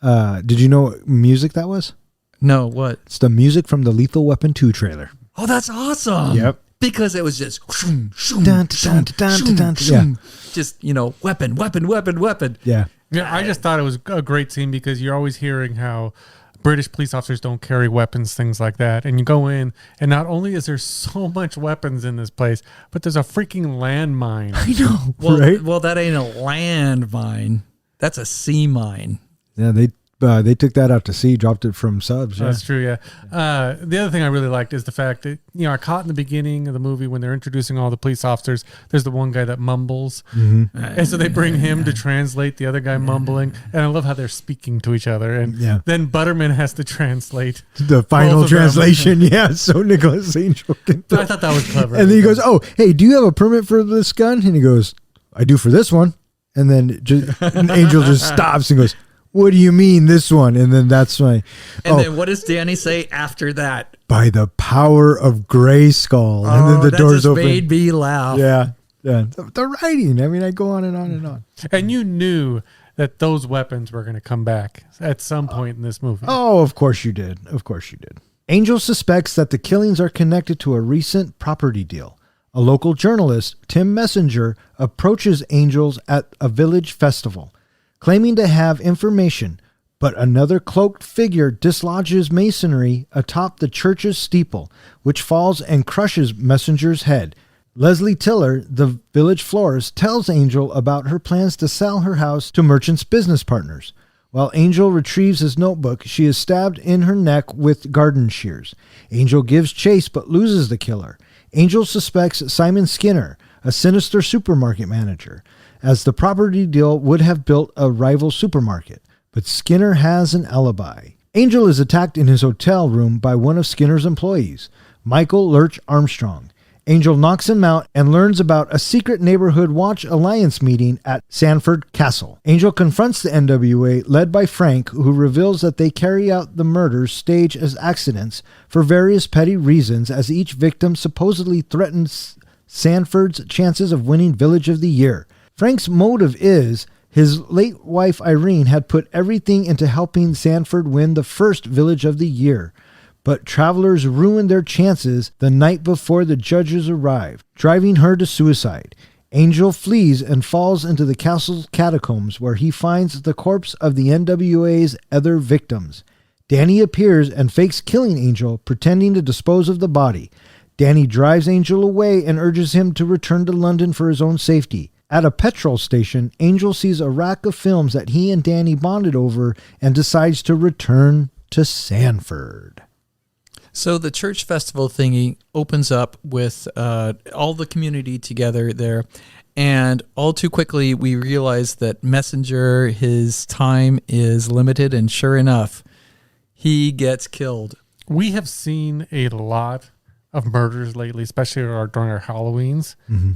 [SPEAKER 2] Did you know what music that was?
[SPEAKER 4] No, what?
[SPEAKER 2] It's the music from the Lethal Weapon 2 trailer.
[SPEAKER 4] Oh, that's awesome.
[SPEAKER 2] Yep.
[SPEAKER 4] Because it was just just weapon.
[SPEAKER 2] Yeah.
[SPEAKER 3] Yeah, I just thought it was a great scene because you're always hearing how British police officers don't carry weapons, things like that. And you go in, and not only is there so much weapons in this place, but there's a freaking landmine.
[SPEAKER 2] I know,
[SPEAKER 4] Well,
[SPEAKER 2] right?
[SPEAKER 4] well, that ain't a land mine. That's a sea mine.
[SPEAKER 2] Yeah, they took that out to sea, dropped it from subs. Yeah.
[SPEAKER 3] That's true, yeah. The other thing I really liked is the fact that, I caught in the beginning of the movie when they're introducing all the police officers, there's the one guy that mumbles.
[SPEAKER 2] Mm-hmm.
[SPEAKER 3] And so they bring him to translate the other guy mumbling. And I love how they're speaking to each other. And then Butterman has to translate
[SPEAKER 2] The final translation. Yeah, so Nicholas Angel can.
[SPEAKER 3] I thought that was clever.
[SPEAKER 2] And then he goes, "Oh, hey, do you have a permit for this gun?" And he goes, "I do for this one." And then Angel just stops and goes, "What do you mean this one?" And then that's my.
[SPEAKER 4] And then what does Danny say after that?
[SPEAKER 2] By the power of Grayskull. And then the
[SPEAKER 4] that
[SPEAKER 2] doors
[SPEAKER 4] just
[SPEAKER 2] open.
[SPEAKER 4] made me laugh.
[SPEAKER 2] Yeah. The writing. I mean, I go on and on and on.
[SPEAKER 3] And you knew that those weapons were going to come back at some point in this movie.
[SPEAKER 2] Oh, of course you did. Of course you did. Angel suspects that the killings are connected to a recent property deal. A local journalist, Tim Messenger, approaches Angels at a village festival, claiming to have information, but another cloaked figure dislodges masonry atop the church's steeple, which falls and crushes Messenger's head. Leslie Tiller, the village florist, tells Angel about her plans to sell her house to merchants' business partners. While Angel retrieves his notebook, she is stabbed in her neck with garden shears. Angel gives chase but loses the killer. Angel suspects Simon Skinner, a sinister supermarket manager, as the property deal would have built a rival supermarket. But Skinner has an alibi. Angel is attacked in his hotel room by one of Skinner's employees, Michael Lurch Armstrong. Angel knocks him out and learns about a secret neighborhood watch alliance meeting at Sanford Castle. Angel confronts the NWA led by Frank, who reveals that they carry out the murders staged as accidents for various petty reasons, as each victim supposedly threatens Sanford's chances of winning Village of the Year. Frank's motive is his late wife Irene had put everything into helping Sanford win the first Village of the Year. But travelers ruined their chances the night before the judges arrived, driving her to suicide. Angel flees and falls into the castle's catacombs, where he finds the corpse of the NWA's other victims. Danny appears and fakes killing Angel, pretending to dispose of the body. Danny drives Angel away and urges him to return to London for his own safety. At a petrol station, Angel sees a rack of films that he and Danny bonded over and decides to return to Sanford.
[SPEAKER 4] So the church festival thingy opens up with all the community together there. And all too quickly, we realize that Messenger, his time is limited. And sure enough, he gets killed.
[SPEAKER 3] We have seen a lot of murders lately, especially during our Halloweens.
[SPEAKER 2] Mm-hmm.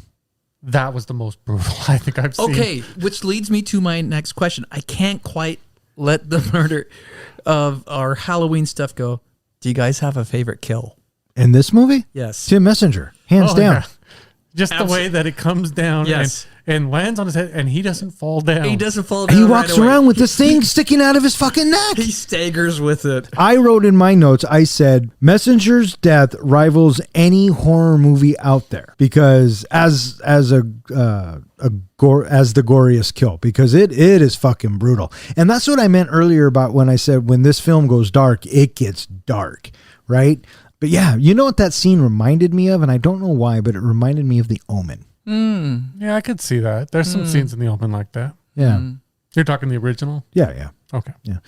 [SPEAKER 3] That was the most brutal I think I've seen.
[SPEAKER 4] Okay, which leads me to my next question. I can't quite let the murder of our Halloween stuff go. Do you guys have a favorite kill?
[SPEAKER 2] In this movie?
[SPEAKER 4] Yes.
[SPEAKER 2] Tim Messenger, hands down.
[SPEAKER 3] Yeah. Just the way that it comes down and lands on his head, and he doesn't fall down.
[SPEAKER 4] He doesn't fall down.
[SPEAKER 2] He walks around with this thing sticking out of his fucking neck.
[SPEAKER 4] He staggers with it.
[SPEAKER 2] I wrote in my notes, I said, Messenger's death rivals any horror movie out there, because as the goriest kill, because it is fucking brutal. And that's what I meant earlier about when I said when this film goes dark, it gets dark, right? But yeah, you know what that scene reminded me of? And I don't know why, but it reminded me of The Omen.
[SPEAKER 3] Yeah, I could see that. There's some scenes in The Omen like that.
[SPEAKER 2] Yeah.
[SPEAKER 3] You're talking the original?
[SPEAKER 2] Yeah.
[SPEAKER 3] Okay.
[SPEAKER 2] Yeah.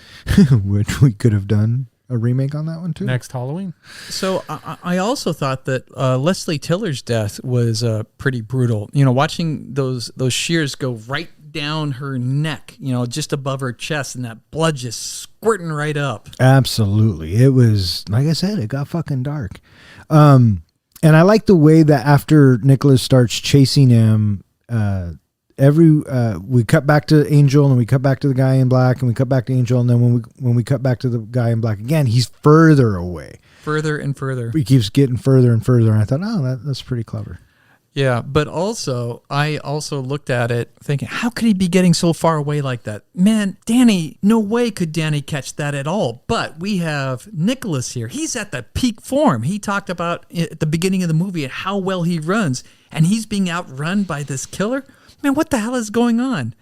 [SPEAKER 2] Which we could have done a remake on that one too.
[SPEAKER 3] Next Halloween.
[SPEAKER 4] So I also thought that Leslie Tiller's death was pretty brutal. You know, watching those shears go right down her neck, you know, just above her chest, and that blood just squirting right up.
[SPEAKER 2] Absolutely. It was, like I said, it got fucking dark. And I like the way that after Nicholas starts chasing him, we cut back to Angel, and we cut back to the guy in black, and we cut back to Angel, and then when we cut back to the guy in black again, he's further away.
[SPEAKER 4] Further and further.
[SPEAKER 2] He keeps getting further and further, and I thought, oh, that's pretty clever.
[SPEAKER 4] Yeah, but also, I also looked at it thinking, how could he be getting so far away like that? Man, Danny, no way could Danny catch that at all. But we have Nicholas here. He's at the peak form. He talked about at the beginning of the movie how well he runs, and he's being outrun by this killer. Man, what the hell is going on?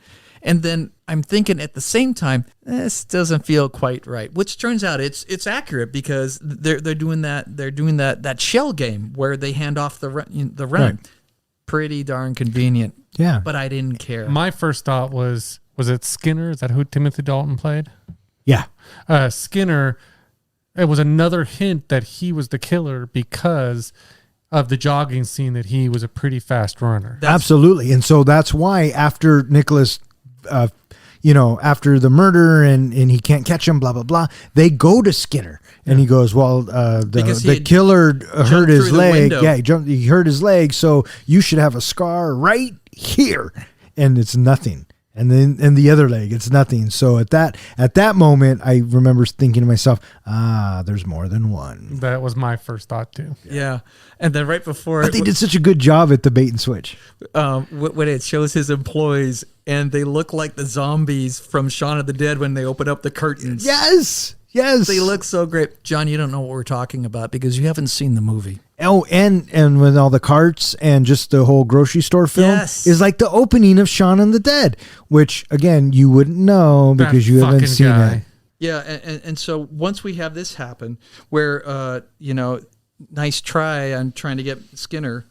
[SPEAKER 4] And then I'm thinking at the same time, this doesn't feel quite right. Which turns out it's accurate because they're doing that shell game where they hand off the run.
[SPEAKER 2] Right.
[SPEAKER 4] Pretty darn convenient.
[SPEAKER 2] Yeah.
[SPEAKER 4] But I didn't care.
[SPEAKER 3] My first thought was it Skinner? Is that who Timothy Dalton played?
[SPEAKER 2] Yeah.
[SPEAKER 3] Skinner. It was another hint that he was the killer because of the jogging scene, that he was a pretty fast runner.
[SPEAKER 2] Absolutely. And so that's why after Nicholas, after the murder and he can't catch him, blah, blah, blah, they go to Skinner. And he goes, well, the killer hurt his leg. Yeah, he hurt his leg. So you should have a scar right here. And it's nothing. And then in the other leg, it's nothing. So at that moment, I remember thinking to myself, there's more than one.
[SPEAKER 3] That was my first thought too.
[SPEAKER 4] Yeah. And then right before...
[SPEAKER 2] But they did such a good job at the bait and switch.
[SPEAKER 4] When it shows his employees, and they look like the zombies from Shaun of the Dead when they open up the curtains.
[SPEAKER 2] Yes.
[SPEAKER 4] They look so great. John, you don't know what we're talking about because you haven't seen the movie.
[SPEAKER 2] Oh, and with all the carts and just the whole grocery store film is like the opening of Shaun of the Dead, which, again, you wouldn't know because you haven't seen it.
[SPEAKER 4] Yeah, and so once we have this happen where, nice try on trying to get Skinner,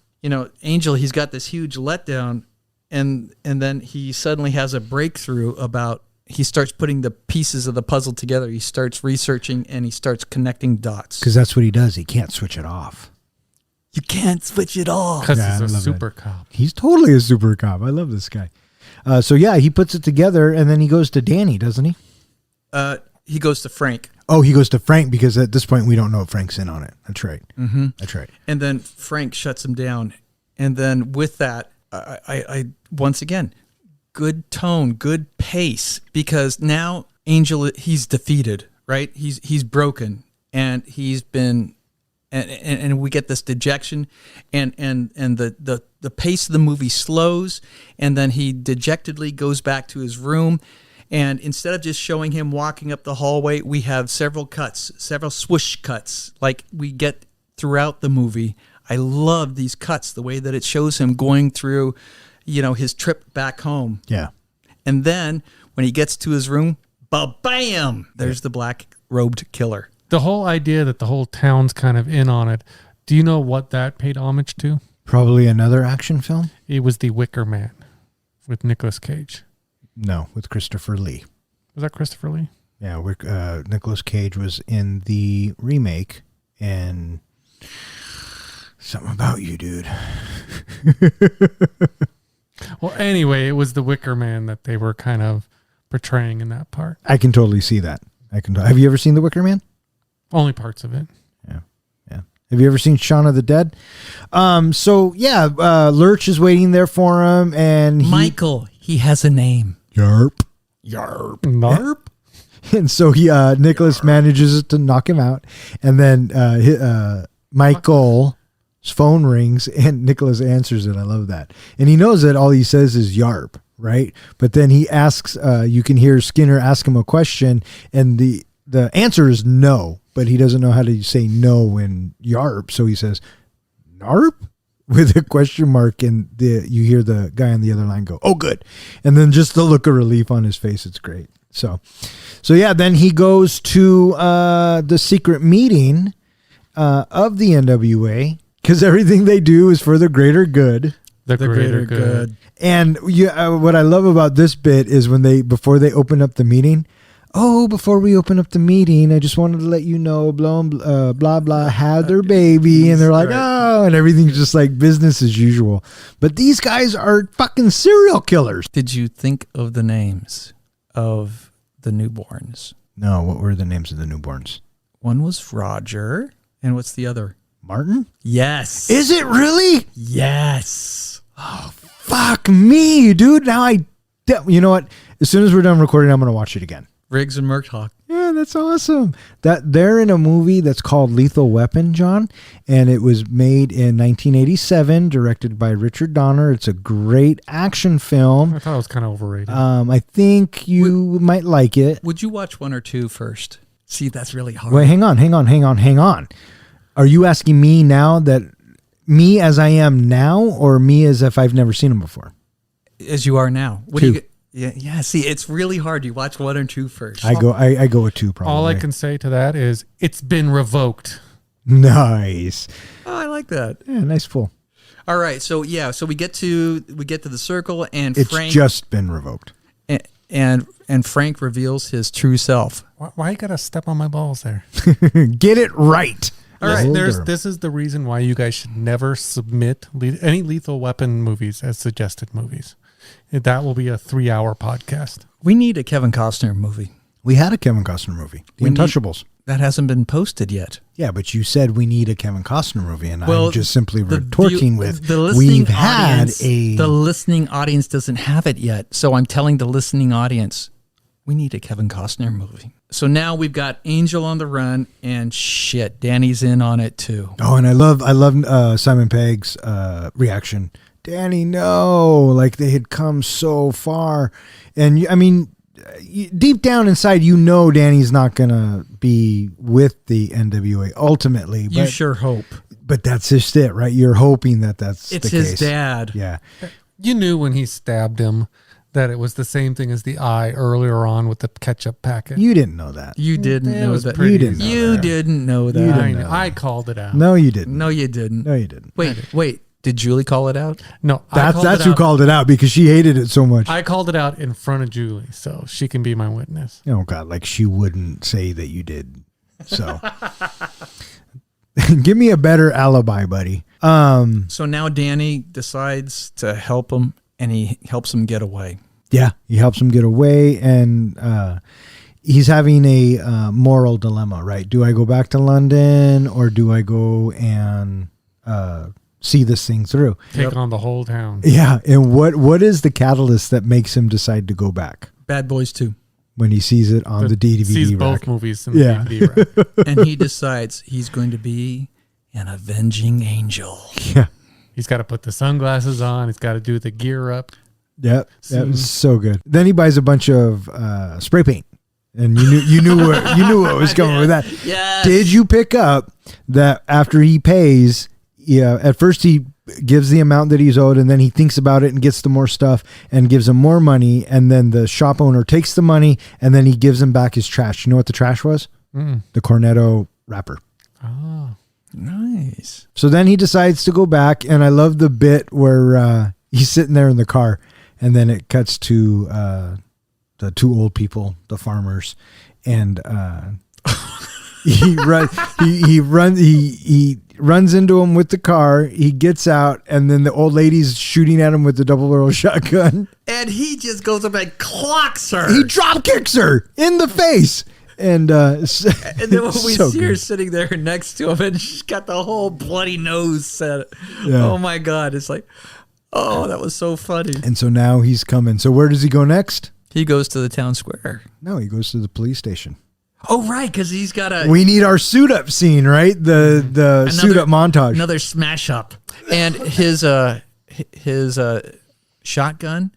[SPEAKER 4] Angel, he's got this huge letdown, and then he suddenly has a breakthrough about... He starts putting the pieces of the puzzle together. He starts researching and he starts connecting dots.
[SPEAKER 2] Because that's what he does. He can't switch it off.
[SPEAKER 4] You can't switch it off.
[SPEAKER 3] Because he's a super cop.
[SPEAKER 2] He's totally a super cop. I love this guy. He puts it together and then he goes to Danny, doesn't he?
[SPEAKER 4] He goes to Frank.
[SPEAKER 2] Oh, he goes to Frank because at this point we don't know if Frank's in on it. That's right.
[SPEAKER 4] Mm-hmm.
[SPEAKER 2] That's right.
[SPEAKER 4] And then Frank shuts him down. And then with that, I once again... good tone, good pace, because now Angel, he's defeated, right? He's broken, and he's been, and we get this dejection, and the pace of the movie slows, and then he dejectedly goes back to his room, and instead of just showing him walking up the hallway, we have several swoosh cuts, like we get throughout the movie. I love these cuts, the way that it shows him going through, his trip back home.
[SPEAKER 2] Yeah.
[SPEAKER 4] And then when he gets to his room, ba-bam, there's the black-robed killer.
[SPEAKER 3] The whole idea that the whole town's kind of in on it, do you know what that paid homage to?
[SPEAKER 2] Probably another action film?
[SPEAKER 3] It was The Wicker Man with Nicolas Cage.
[SPEAKER 2] No, with Christopher Lee.
[SPEAKER 3] Was that Christopher Lee?
[SPEAKER 2] Yeah, Nicolas Cage was in the remake, and something about you, dude.
[SPEAKER 3] Well, anyway, it was the Wicker Man that they were kind of portraying in that part.
[SPEAKER 2] I can totally see that. Have you ever seen The Wicker Man?
[SPEAKER 3] Only parts of it.
[SPEAKER 2] Yeah. Have you ever seen Shaun of the Dead? Lurch is waiting there for him, and
[SPEAKER 4] Michael, he has a name.
[SPEAKER 2] Yarp. And so Nicholas manages to knock him out, and then Michael's phone rings, and Nicholas answers it. I love that, and he knows that all he says is "yarp," right? But then he asks. You can hear Skinner ask him a question, and the answer is no, but he doesn't know how to say no in "yarp," so he says "narp" with a question mark, and you hear the guy on the other line go, "Oh, good," and then just the look of relief on his face. It's great. So then he goes to the secret meeting of the NWA, because everything they do is for the greater good.
[SPEAKER 3] The greater good.
[SPEAKER 2] And what I love about this bit is before they open up the meeting, before we open up the meeting, I just wanted to let you know, blah, blah, had their baby. And they're like, and everything's just like business as usual. But these guys are fucking serial killers.
[SPEAKER 4] Did you think of the names of the newborns?
[SPEAKER 2] No, what were the names of the newborns?
[SPEAKER 4] One was Roger, and what's the other?
[SPEAKER 2] Martin?
[SPEAKER 4] Yes.
[SPEAKER 2] Is it really?
[SPEAKER 4] Yes.
[SPEAKER 2] Oh, fuck me, dude. Now you know what? As soon as we're done recording, I'm going to watch it again.
[SPEAKER 4] Riggs and Murtaugh.
[SPEAKER 2] Yeah, that's awesome. That they're in a movie that's called Lethal Weapon, John, and it was made in 1987, directed by Richard Donner. It's a great action film.
[SPEAKER 3] I thought it was kind of overrated.
[SPEAKER 2] I think you might like it.
[SPEAKER 4] Would you watch 1 or 2 first? See, that's really hard.
[SPEAKER 2] Wait, hang on. Are you asking me now me as I am now, or me as if I've never seen him before?
[SPEAKER 4] As you are now. What
[SPEAKER 2] 2.
[SPEAKER 4] do you Yeah. See, it's really hard. You watch 1 or 2 first.
[SPEAKER 2] I go with 2 probably.
[SPEAKER 3] All I can say to that is it's been revoked.
[SPEAKER 2] Nice.
[SPEAKER 4] Oh, I like that.
[SPEAKER 2] Yeah, nice pull.
[SPEAKER 4] All right, so we get to the circle, and
[SPEAKER 2] It's
[SPEAKER 4] Frank
[SPEAKER 2] just been revoked.
[SPEAKER 4] and Frank reveals his true self.
[SPEAKER 3] Why you gotta step on my balls there?
[SPEAKER 2] Get it right.
[SPEAKER 3] All right,
[SPEAKER 2] Older.
[SPEAKER 3] this is the reason why you guys should never submit any Lethal Weapon movies as suggested movies. That will be a 3-hour podcast.
[SPEAKER 4] We need a Kevin Costner movie.
[SPEAKER 2] We had a Kevin Costner movie, The Untouchables.
[SPEAKER 4] That hasn't been posted yet.
[SPEAKER 2] Yeah, but you said we need a Kevin Costner movie, and
[SPEAKER 4] Well,
[SPEAKER 2] I'm just simply
[SPEAKER 4] the
[SPEAKER 2] retorting with
[SPEAKER 4] the listening
[SPEAKER 2] we've had
[SPEAKER 4] audience,
[SPEAKER 2] a.
[SPEAKER 4] The listening audience doesn't have it yet, so I'm telling the listening audience, we need a Kevin Costner movie. So now we've got Angel on the run, and shit, Danny's in on it too.
[SPEAKER 2] Oh, and I love Simon Pegg's reaction. Danny, no, like they had come so far, and I mean, deep down inside, Danny's not gonna be with the NWA ultimately.
[SPEAKER 4] You sure hope.
[SPEAKER 2] But that's just it, right? You're hoping that's
[SPEAKER 4] It's
[SPEAKER 2] the
[SPEAKER 4] his
[SPEAKER 2] case.
[SPEAKER 4] dad.
[SPEAKER 2] Yeah.
[SPEAKER 3] You knew when he stabbed him that it was the same thing as the eye earlier on with the ketchup packet.
[SPEAKER 2] You didn't know that.
[SPEAKER 4] You didn't
[SPEAKER 3] It
[SPEAKER 4] know
[SPEAKER 3] was
[SPEAKER 4] that.
[SPEAKER 3] pretty
[SPEAKER 2] You didn't know
[SPEAKER 4] You
[SPEAKER 2] that.
[SPEAKER 4] didn't know that.
[SPEAKER 2] You didn't
[SPEAKER 3] I
[SPEAKER 2] know
[SPEAKER 3] know.
[SPEAKER 2] that.
[SPEAKER 3] I called it out.
[SPEAKER 2] No, you didn't.
[SPEAKER 4] No, you didn't.
[SPEAKER 2] No, you didn't.
[SPEAKER 4] Wait. Did Julie call it out?
[SPEAKER 3] No,
[SPEAKER 2] That's who called it out because she hated it so much.
[SPEAKER 3] I called it out in front of Julie, so she can be my witness.
[SPEAKER 2] Oh God, like she wouldn't say that you did. So give me a better alibi, buddy.
[SPEAKER 4] So now Danny decides to help him, and he helps him get away.
[SPEAKER 2] Yeah, he helps him get away, and he's having a moral dilemma, right? Do I go back to London or do I go and see this thing through?
[SPEAKER 3] Take on the whole town.
[SPEAKER 2] Yeah, and what is the catalyst that makes him decide to go back
[SPEAKER 4] Bad Boys 2.
[SPEAKER 2] when he sees it on the DVD
[SPEAKER 3] Sees
[SPEAKER 2] rack?
[SPEAKER 3] both movies in the
[SPEAKER 2] Yeah.
[SPEAKER 3] DVD rack.
[SPEAKER 4] And he decides he's going to be an avenging angel.
[SPEAKER 2] Yeah,
[SPEAKER 3] He's got to put the sunglasses on. He's got to do the gear up.
[SPEAKER 2] yep, that was so good. Then he buys a bunch of spray paint, and you knew what was going with that.
[SPEAKER 4] Yes.
[SPEAKER 2] Did you pick up that after he pays? Yeah, at first he gives the amount that he's owed, and then he thinks about it and gets the more stuff and gives him more money, and then the shop owner takes the money and then he gives him back his trash. You know what the trash was? The Cornetto wrapper.
[SPEAKER 3] Oh.
[SPEAKER 4] Nice.
[SPEAKER 2] So then he decides to go back, and I love the bit where he's sitting there in the car, and then it cuts to the 2 old people, the farmers, and he runs into him with the car. He gets out, and then the old lady's shooting at him with the double-barrel shotgun.
[SPEAKER 4] And he just goes up and clocks her.
[SPEAKER 2] He drop kicks her in the face. And
[SPEAKER 4] and then when we
[SPEAKER 2] so
[SPEAKER 4] see her
[SPEAKER 2] good.
[SPEAKER 4] sitting there next to him, and she's got the whole bloody nose set.
[SPEAKER 2] Yeah.
[SPEAKER 4] Oh my God. It's like, oh, that was so funny.
[SPEAKER 2] And so now he's coming. So where does he go next?
[SPEAKER 4] He goes to the town square.
[SPEAKER 2] No, he goes to the police station.
[SPEAKER 4] Oh, right, because he's got a...
[SPEAKER 2] We need our suit up scene, right? The suit up montage.
[SPEAKER 4] Another smash up. And his shotgun,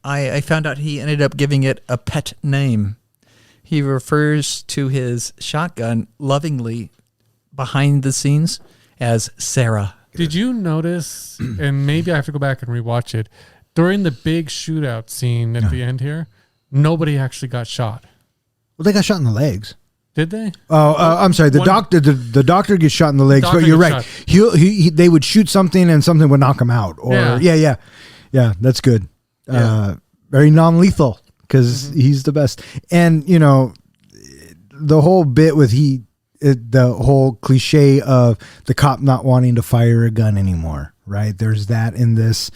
[SPEAKER 4] I found out he ended up giving it a pet name. He refers to his shotgun lovingly behind the scenes as Sarah.
[SPEAKER 3] Did you notice, and maybe I have to go back and rewatch it, during the big shootout scene at the end here, nobody actually got shot.
[SPEAKER 2] Well, they got shot in the legs.
[SPEAKER 3] Did they?
[SPEAKER 2] Oh, I'm sorry. The doctor, the doctor gets shot in the legs,
[SPEAKER 3] Doctor
[SPEAKER 2] but you're
[SPEAKER 3] gets
[SPEAKER 2] right.
[SPEAKER 3] shot.
[SPEAKER 2] They would shoot something and something would knock him out. Or yeah. That's good.
[SPEAKER 4] Yeah.
[SPEAKER 2] Very non-lethal because he's the best. And the whole bit with the whole cliche of the cop not wanting to fire a gun anymore, right? There's that in this.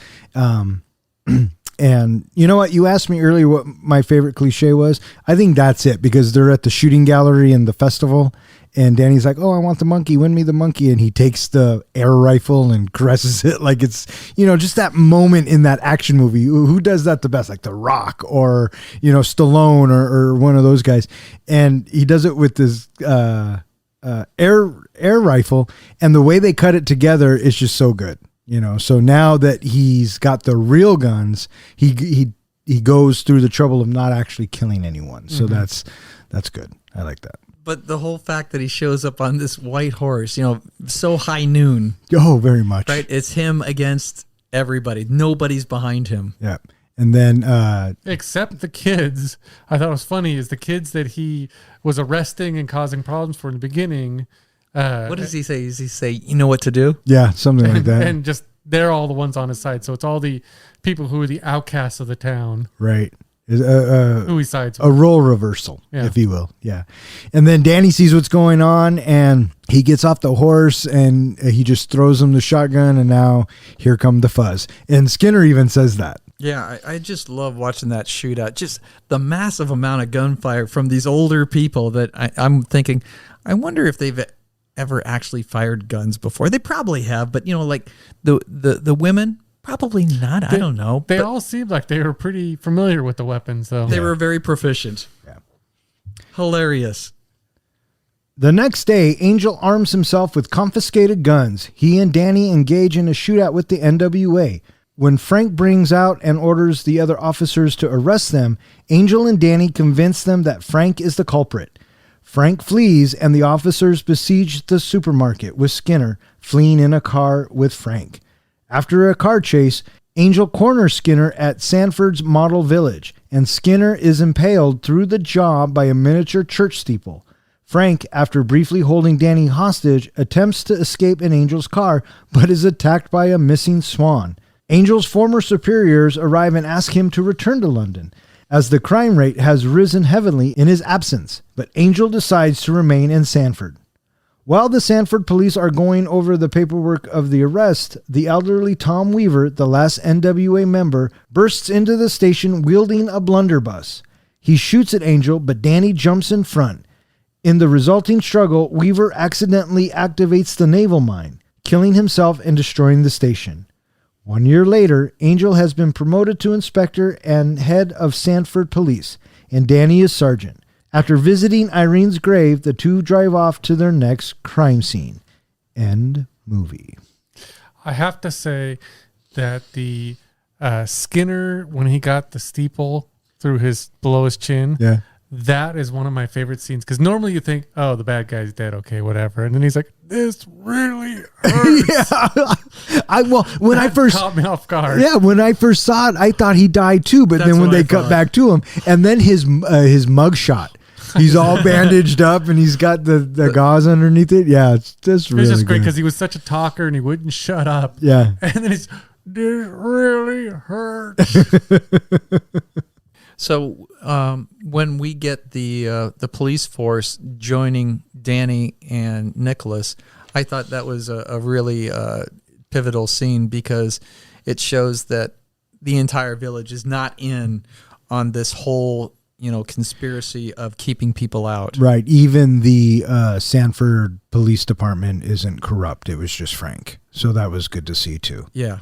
[SPEAKER 2] And you know what? You asked me earlier what my favorite cliche was. I think that's it, because they're at the shooting gallery in the festival, and Danny's like, "Oh, I want the monkey. Win me the monkey." And he takes the air rifle and caresses it like it's, just that moment in that action movie. Who does that the best? Like The Rock or, Stallone or one of those guys. And he does it with this air rifle, and the way they cut it together is just so good. So now that he's got the real guns, he goes through the trouble of not actually killing anyone. So that's good. I like that.
[SPEAKER 4] But the whole fact that he shows up on this white horse, so high noon,
[SPEAKER 2] Oh, very much.
[SPEAKER 4] right? It's him against everybody. Nobody's behind him.
[SPEAKER 2] Yeah. And then
[SPEAKER 3] Except the kids. I thought it was funny is the kids that he was arresting and causing problems for in the beginning.
[SPEAKER 4] What does he say? Does he say, you know what to do?
[SPEAKER 2] yeah, something like that.
[SPEAKER 3] And just they're all the ones on his side. So it's all the people who are the outcasts of the town
[SPEAKER 2] Right.
[SPEAKER 3] who he sides with.
[SPEAKER 2] A role reversal,
[SPEAKER 3] Yeah.
[SPEAKER 2] if you will. Yeah. And then Danny sees what's going on and he gets off the horse and he just throws him the shotgun and now here come the fuzz. And Skinner even says that.
[SPEAKER 4] Yeah, I just love watching that shootout. Just the massive amount of gunfire from these older people that I'm thinking, I wonder if they've ever actually fired guns before. They probably have, but like the women, probably not. I don't know.
[SPEAKER 3] They
[SPEAKER 4] but
[SPEAKER 3] all seemed like they were pretty familiar with the weapons, though.
[SPEAKER 4] they were very proficient.
[SPEAKER 2] Yeah.
[SPEAKER 4] Hilarious.
[SPEAKER 2] The next day, Angel arms himself with confiscated guns. He and Danny engage in a shootout with the NWA. When Frank brings out and orders the other officers to arrest them, Angel and Danny convince them that Frank is the culprit. Frank flees and the officers besiege the supermarket with Skinner fleeing in a car with Frank. After a car chase, Angel corners Skinner at Sanford's Model Village, and Skinner is impaled through the jaw by a miniature church steeple. Frank, after briefly holding Danny hostage, attempts to escape in Angel's car, but is attacked by a missing swan. Angel's former superiors arrive and ask him to return to London, as the crime rate has risen heavily in his absence, but Angel decides to remain in Sanford. While the Sanford police are going over the paperwork of the arrest, the elderly Tom Weaver, the last NWA member, bursts into the station wielding a blunderbuss. He shoots at Angel, but Danny jumps in front. In the resulting struggle, Weaver accidentally activates the naval mine, killing himself and destroying the station. 1 year later, Angel has been promoted to inspector and head of Sanford Police, and Danny is sergeant. After visiting Irene's grave, the two drive off to their next crime scene. End movie.
[SPEAKER 3] I have to say that the Skinner, when he got the steeple through below his chin,
[SPEAKER 2] Yeah.
[SPEAKER 3] that is one of my favorite scenes. Because normally you think, oh, the bad guy's dead, okay, whatever. And then he's like, this really hurts.
[SPEAKER 2] When I first
[SPEAKER 3] caught me off guard.
[SPEAKER 2] Yeah, when I first saw it, I thought he died too. But
[SPEAKER 4] That's
[SPEAKER 2] then when
[SPEAKER 4] what
[SPEAKER 2] they
[SPEAKER 4] I
[SPEAKER 2] cut
[SPEAKER 4] thought.
[SPEAKER 2] back to him, and then his mug shot, he's all bandaged up and he's got the gauze underneath it. Yeah, it's just
[SPEAKER 3] It
[SPEAKER 2] really
[SPEAKER 3] was just great
[SPEAKER 2] good.
[SPEAKER 3] because he was such a talker and he wouldn't shut up.
[SPEAKER 2] Yeah,
[SPEAKER 3] And then he's, this really hurts.
[SPEAKER 4] So when we get the police force joining Danny and Nicholas, I thought that was a really pivotal scene because it shows that the entire village is not in on this whole conspiracy of keeping people out.
[SPEAKER 2] right. Even the Sanford Police Department isn't corrupt. It was just Frank. So that was good to see too.
[SPEAKER 4] Yeah.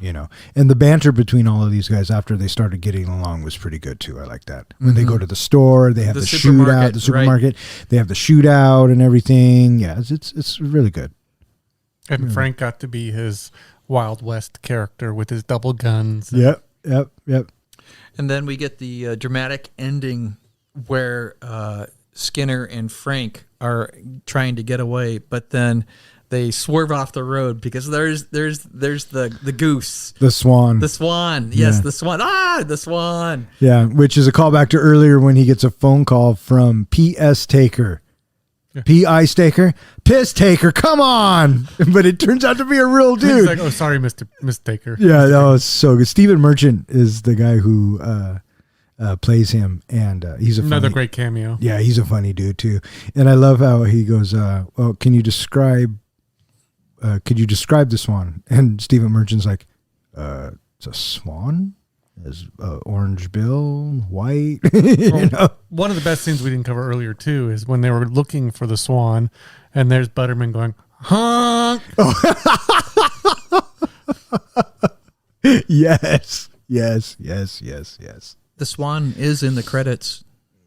[SPEAKER 2] And the banter between all of these guys after they started getting along was pretty good too. I like that. When they go to the store, they have the shootout, the supermarket, they have the shootout and everything. Yeah, it's really good.
[SPEAKER 3] And Frank got to be his Wild West character with his double guns.
[SPEAKER 2] Yep.
[SPEAKER 4] And then we get the dramatic ending where Skinner and Frank are trying to get away, but then they swerve off the road because there's the goose.
[SPEAKER 2] The swan.
[SPEAKER 4] The swan. Yes,
[SPEAKER 2] Yeah.
[SPEAKER 4] the swan. The swan.
[SPEAKER 2] Yeah, which is a callback to earlier when he gets a phone call from P.S. Taker. P.I. Staker? Piss Taker, come on! But it turns out to be a real dude.
[SPEAKER 3] He's like, oh, sorry, Mr. Taker.
[SPEAKER 2] Yeah, that was so good. Stephen Merchant is the guy who plays him, and he's
[SPEAKER 3] Another great cameo.
[SPEAKER 2] Yeah, he's a funny dude too. And I love how he goes, well, could you describe the swan? And Stephen Merchant's like, it's a swan? Has orange bill, white.
[SPEAKER 3] One of the best scenes we didn't cover earlier too is when they were looking for the swan, and there's Butterman going, honk.
[SPEAKER 2] Yes.
[SPEAKER 4] The swan is in the credits.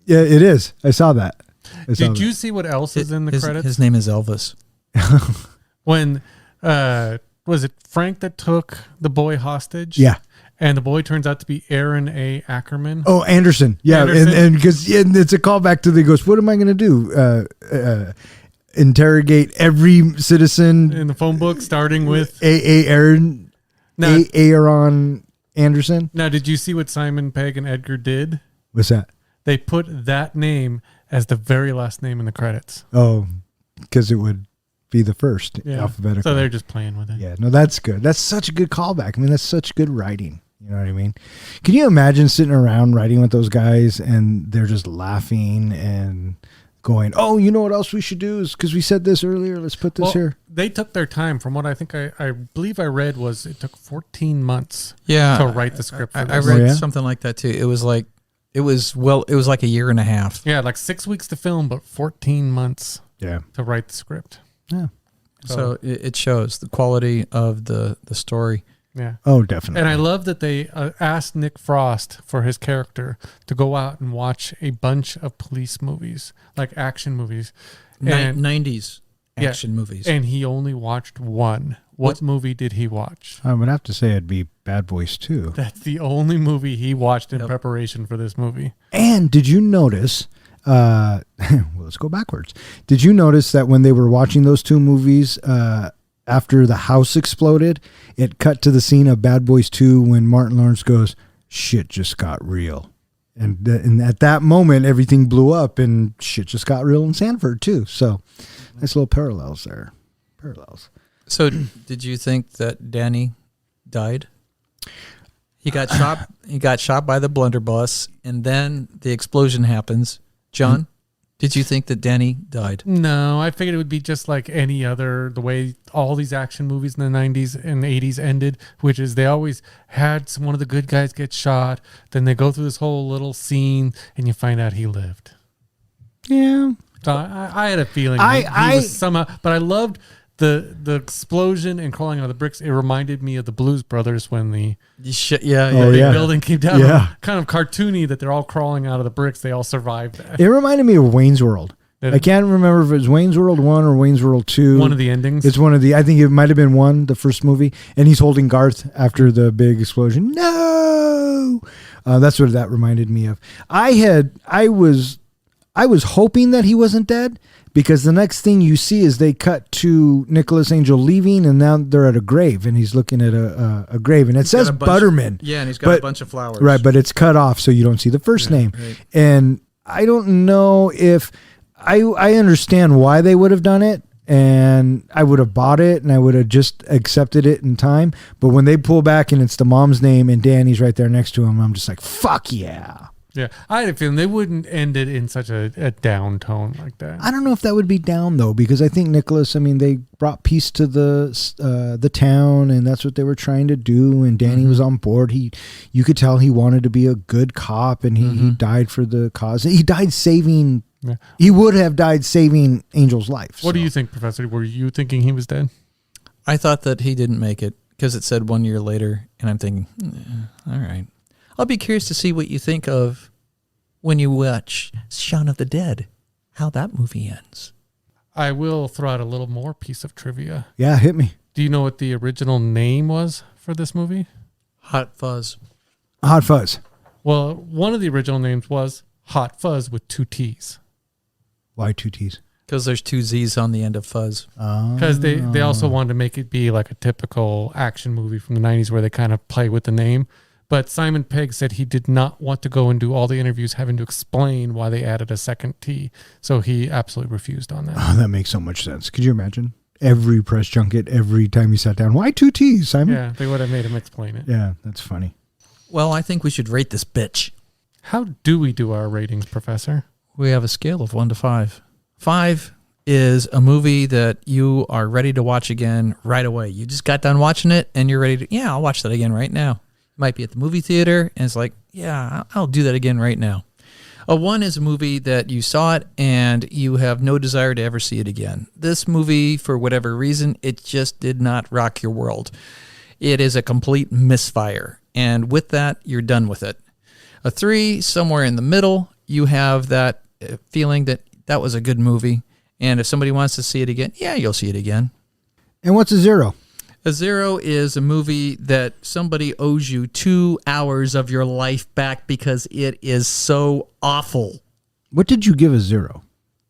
[SPEAKER 2] Yeah, it is. I saw that.
[SPEAKER 3] Did you see what else is in the credits?
[SPEAKER 4] His name is Elvis.
[SPEAKER 3] When was it Frank that took the boy hostage?
[SPEAKER 2] Yeah.
[SPEAKER 3] And the boy turns out to be Aaron A. Ackerman.
[SPEAKER 2] Oh, Anderson. Yeah,
[SPEAKER 3] Anderson.
[SPEAKER 2] and because it's a callback to the goes, what am I going to do? Interrogate every citizen
[SPEAKER 3] In the phone book, starting with
[SPEAKER 2] Aaron.
[SPEAKER 3] No.
[SPEAKER 2] Aaron. Anderson.
[SPEAKER 3] Now, did you see what Simon Pegg and Edgar did?
[SPEAKER 2] What's that?
[SPEAKER 3] They put that name as the very last name in the credits.
[SPEAKER 2] Oh, because it would be the first alphabetical.
[SPEAKER 3] So they're just playing with it.
[SPEAKER 2] Yeah, no, that's good. That's such a good callback. I mean, that's such good writing. You know what I mean? Can you imagine sitting around writing with those guys and they're just laughing and going, oh, you know what else we should do is because we said this earlier, let's put this here.
[SPEAKER 3] They took their time. From what I think I believe I read was it took 14 months
[SPEAKER 4] Yeah,
[SPEAKER 3] to write the script for
[SPEAKER 4] I
[SPEAKER 3] this.
[SPEAKER 4] read
[SPEAKER 2] Oh, yeah?
[SPEAKER 4] something like that too. It was like a year and a half.
[SPEAKER 3] Yeah, like 6 weeks to film, but 14 months
[SPEAKER 2] Yeah.
[SPEAKER 3] to write the script.
[SPEAKER 2] Yeah.
[SPEAKER 4] So it shows the quality of the story.
[SPEAKER 3] Yeah.
[SPEAKER 2] Oh, definitely.
[SPEAKER 3] And I love that they asked Nick Frost for his character to go out and watch a bunch of police movies, like action movies. And,
[SPEAKER 4] 90s action movies.
[SPEAKER 3] and he only watched one. What movie did he watch?
[SPEAKER 2] I would have to say it'd be Bad Boys 2.
[SPEAKER 3] That's the only movie he watched in preparation for this movie.
[SPEAKER 2] And did you notice, well, let's go backwards. Did you notice that when they were watching those two movies, after the house exploded, it cut to the scene of Bad Boys 2 when Martin Lawrence goes, shit just got real. And at that moment, everything blew up and shit just got real in Sanford too. So nice little parallels there.
[SPEAKER 4] So did you think that Danny died? He got shot. He got shot by the blunderbuss, and then the explosion happens. John, did you think that Danny died?
[SPEAKER 3] No, I figured it would be just like any other, the way all these action movies in the 90s and the 80s ended, which is they always had one of the good guys get shot. Then they go through this whole little scene and you find out he lived.
[SPEAKER 2] Yeah.
[SPEAKER 3] So I had a feeling he was somehow, but I loved the explosion and crawling out of the bricks. It reminded me of the Blues Brothers when the building came down.
[SPEAKER 2] Yeah.
[SPEAKER 3] Kind of cartoony that they're all crawling out of the bricks. They all survived that.
[SPEAKER 2] It reminded me of Wayne's World. I can't remember if it was Wayne's World 1 or Wayne's World 2.
[SPEAKER 3] One of the endings.
[SPEAKER 2] It's one of the, I think it might have been one, the first movie. And he's holding Garth after the big explosion. No! That's what that reminded me of. I was hoping that he wasn't dead, because the next thing you see is they cut to Nicholas Angel leaving, and now they're at a grave, and he's looking at a grave, and it says Butterman.
[SPEAKER 4] Yeah, and he's got a bunch of flowers.
[SPEAKER 2] Right, but it's cut off, so you don't see the first name.
[SPEAKER 4] Right.
[SPEAKER 2] And I don't know if I understand why they would have done it, and I would have bought it, and I would have just accepted it in time. But when they pull back and it's the mom's name and Danny's right there next to him, I'm just like, fuck yeah.
[SPEAKER 3] Yeah, I had a feeling they wouldn't end it in such a down tone like that.
[SPEAKER 2] I don't know if that would be down though, because I think Nicholas, I mean, they brought peace to the town, and that's what they were trying to do. And Danny was on board. You could tell he wanted to be a good cop, and he died for the cause. He died saving. Yeah. He would have died saving Angel's life.
[SPEAKER 3] What do you think, Professor? Were you thinking he was dead?
[SPEAKER 4] I thought that he didn't make it because it said 1 year later, and I'm thinking, all right. I'll be curious to see what you think of when you watch Shaun of the Dead, how that movie ends.
[SPEAKER 3] I will throw out a little more piece of trivia.
[SPEAKER 2] Yeah, hit me.
[SPEAKER 3] Do you know what the original name was for this movie?
[SPEAKER 4] Hot Fuzz.
[SPEAKER 2] Hot Fuzz.
[SPEAKER 3] Well, one of the original names was Hot Fuzz with 2 T's.
[SPEAKER 2] Why 2 T's?
[SPEAKER 4] Because there's 2 Z's on the end of Fuzz.
[SPEAKER 3] Because they also wanted to make it be like a typical action movie from the 90s where they kind of play with the name. But Simon Pegg said he did not want to go and do all the interviews having to explain why they added a second T. So he absolutely refused on that.
[SPEAKER 2] Oh, that makes so much sense. Could you imagine? Every press junket, every time you sat down, why 2 T's, Simon?
[SPEAKER 3] Yeah, they would have made him explain it.
[SPEAKER 2] Yeah, that's funny.
[SPEAKER 4] Well, I think we should rate this bitch.
[SPEAKER 3] How do we do our ratings, Professor?
[SPEAKER 4] We have a scale of 1 to 5. 5 is a movie that you are ready to watch again right away. You just got done watching it and you're ready to, I'll watch that again right now. Might be at the movie theater, and it's like, I'll do that again right now. A 1 is a movie that you saw it, and you have no desire to ever see it again. This movie, for whatever reason, it just did not rock your world. It is a complete misfire, and with that, you're done with it. A 3, somewhere in the middle, you have that feeling that was a good movie, and if somebody wants to see it again, you'll see it again.
[SPEAKER 2] And what's a 0?
[SPEAKER 4] A 0 is a movie that somebody owes you 2 hours of your life back because it is so awful.
[SPEAKER 2] What did you give a 0?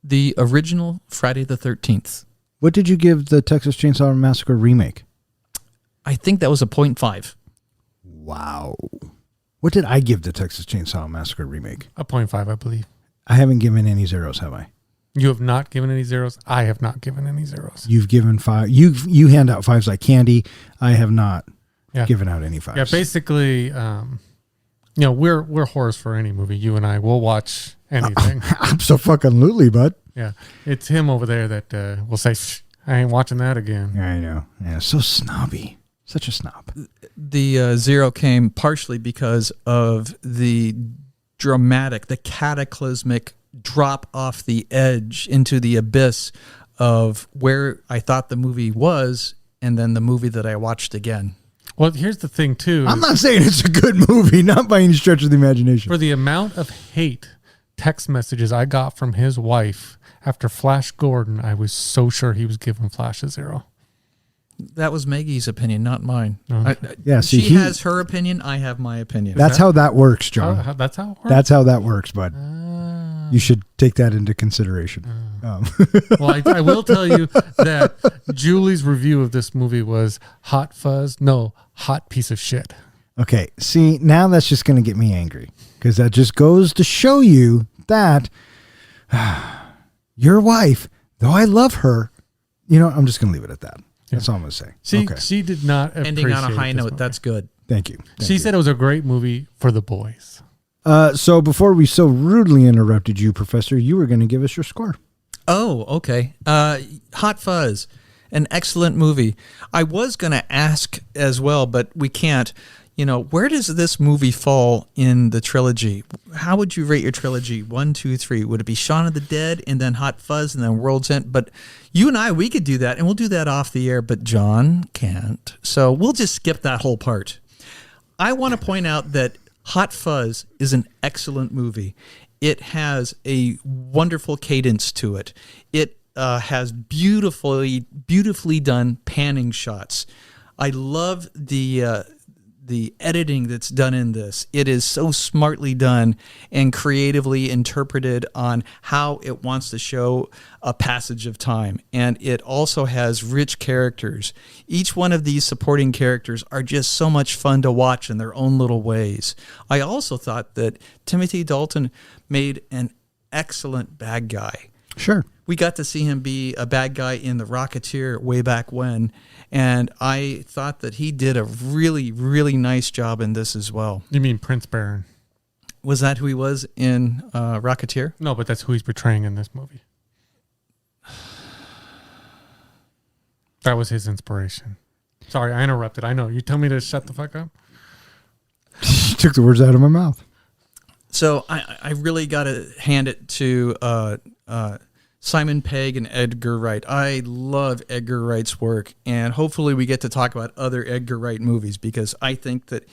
[SPEAKER 4] The original Friday the 13th.
[SPEAKER 2] What did you give the Texas Chainsaw Massacre remake?
[SPEAKER 4] I think that was a 0.5.
[SPEAKER 2] Wow. What did I give the Texas Chainsaw Massacre remake?
[SPEAKER 3] A 0.5, I believe.
[SPEAKER 2] I haven't given any zeros, have I?
[SPEAKER 3] You have not given any zeros. I have not given any zeros.
[SPEAKER 2] You've given 5. You hand out 5s like candy. I have not given out any 5s.
[SPEAKER 3] Yeah, basically, we're whores for any movie. You and I will watch anything.
[SPEAKER 2] Absolutely, bud.
[SPEAKER 3] Yeah, it's him over there that will say, "Shh, I ain't watching that again."
[SPEAKER 2] I know. Yeah, so snobby. Such a snob.
[SPEAKER 4] The 0 came partially because of the dramatic, the cataclysmic drop off the edge into the abyss of where I thought the movie was, and then the movie that I watched again.
[SPEAKER 3] Well, here's the thing, too.
[SPEAKER 2] I'm not saying it's a good movie, not by any stretch of the imagination.
[SPEAKER 3] For the amount of hate text messages I got from his wife after Flash Gordon, I was so sure he was giving Flash a 0.
[SPEAKER 4] That was Maggie's opinion, not mine.
[SPEAKER 2] See,
[SPEAKER 4] she has her opinion. I have my opinion.
[SPEAKER 2] That's how that works, John.
[SPEAKER 3] That's how it works?
[SPEAKER 2] That's how that works, bud. You should take that into consideration.
[SPEAKER 3] Well, I will tell you that Julie's review of this movie was Hot Fuzz. No, hot piece of shit.
[SPEAKER 2] Okay, see, now that's just going to get me angry because that just goes to show you that your wife, though I love her, I'm just going to leave it at that. That's all I'm going to say.
[SPEAKER 3] She did not
[SPEAKER 4] ending on a high note.
[SPEAKER 3] movie.
[SPEAKER 4] That's good.
[SPEAKER 2] Thank you.
[SPEAKER 3] She said it was a great movie for the boys.
[SPEAKER 2] So before we so rudely interrupted you, Professor, you were going to give us your score.
[SPEAKER 4] Oh, okay. Hot Fuzz, an excellent movie. I was going to ask as well, but we can't. Where does this movie fall in the trilogy? How would you rate your trilogy? 1, 2, 3. Would it be Shaun of the Dead and then Hot Fuzz and then World's End? But you and I, we could do that, and we'll do that off the air, but John can't. So we'll just skip that whole part. I want to point out that Hot Fuzz is an excellent movie. It has a wonderful cadence to it. It has beautifully done panning shots. I love the editing that's done in this. It is so smartly done and creatively interpreted on how it wants to show a passage of time. And it also has rich characters. Each one of these supporting characters are just so much fun to watch in their own little ways. I also thought that Timothy Dalton made an excellent bad guy.
[SPEAKER 2] Sure.
[SPEAKER 4] We got to see him be a bad guy in The Rocketeer way back when, and I thought that he did a really, really nice job in this as well.
[SPEAKER 3] You mean Prince Baron?
[SPEAKER 4] Was that who he was in Rocketeer?
[SPEAKER 3] No, but that's who he's portraying in this movie. That was his inspiration. Sorry, I interrupted. I know. You tell me to shut the fuck up.
[SPEAKER 2] You took the words out of my mouth.
[SPEAKER 4] So I really got to hand it to Simon Pegg and Edgar Wright. I love Edgar Wright's work, and hopefully we get to talk about other Edgar Wright movies because I think that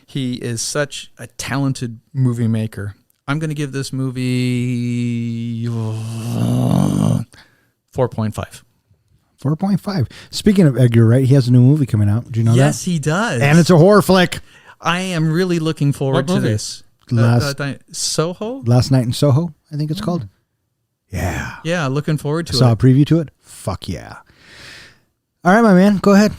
[SPEAKER 4] he is such a talented movie maker. I'm going to give this movie 4.5.
[SPEAKER 2] 4.5. Speaking of Edgar Wright, he has a new movie coming out. Do you know that?
[SPEAKER 4] Yes, he does.
[SPEAKER 2] And it's a horror flick.
[SPEAKER 4] I am really looking forward to this. Soho?
[SPEAKER 2] Last Night in Soho, I think it's called. Yeah.
[SPEAKER 4] Yeah, looking forward to it.
[SPEAKER 2] Saw a preview to it. Fuck yeah. All right, my man, go ahead.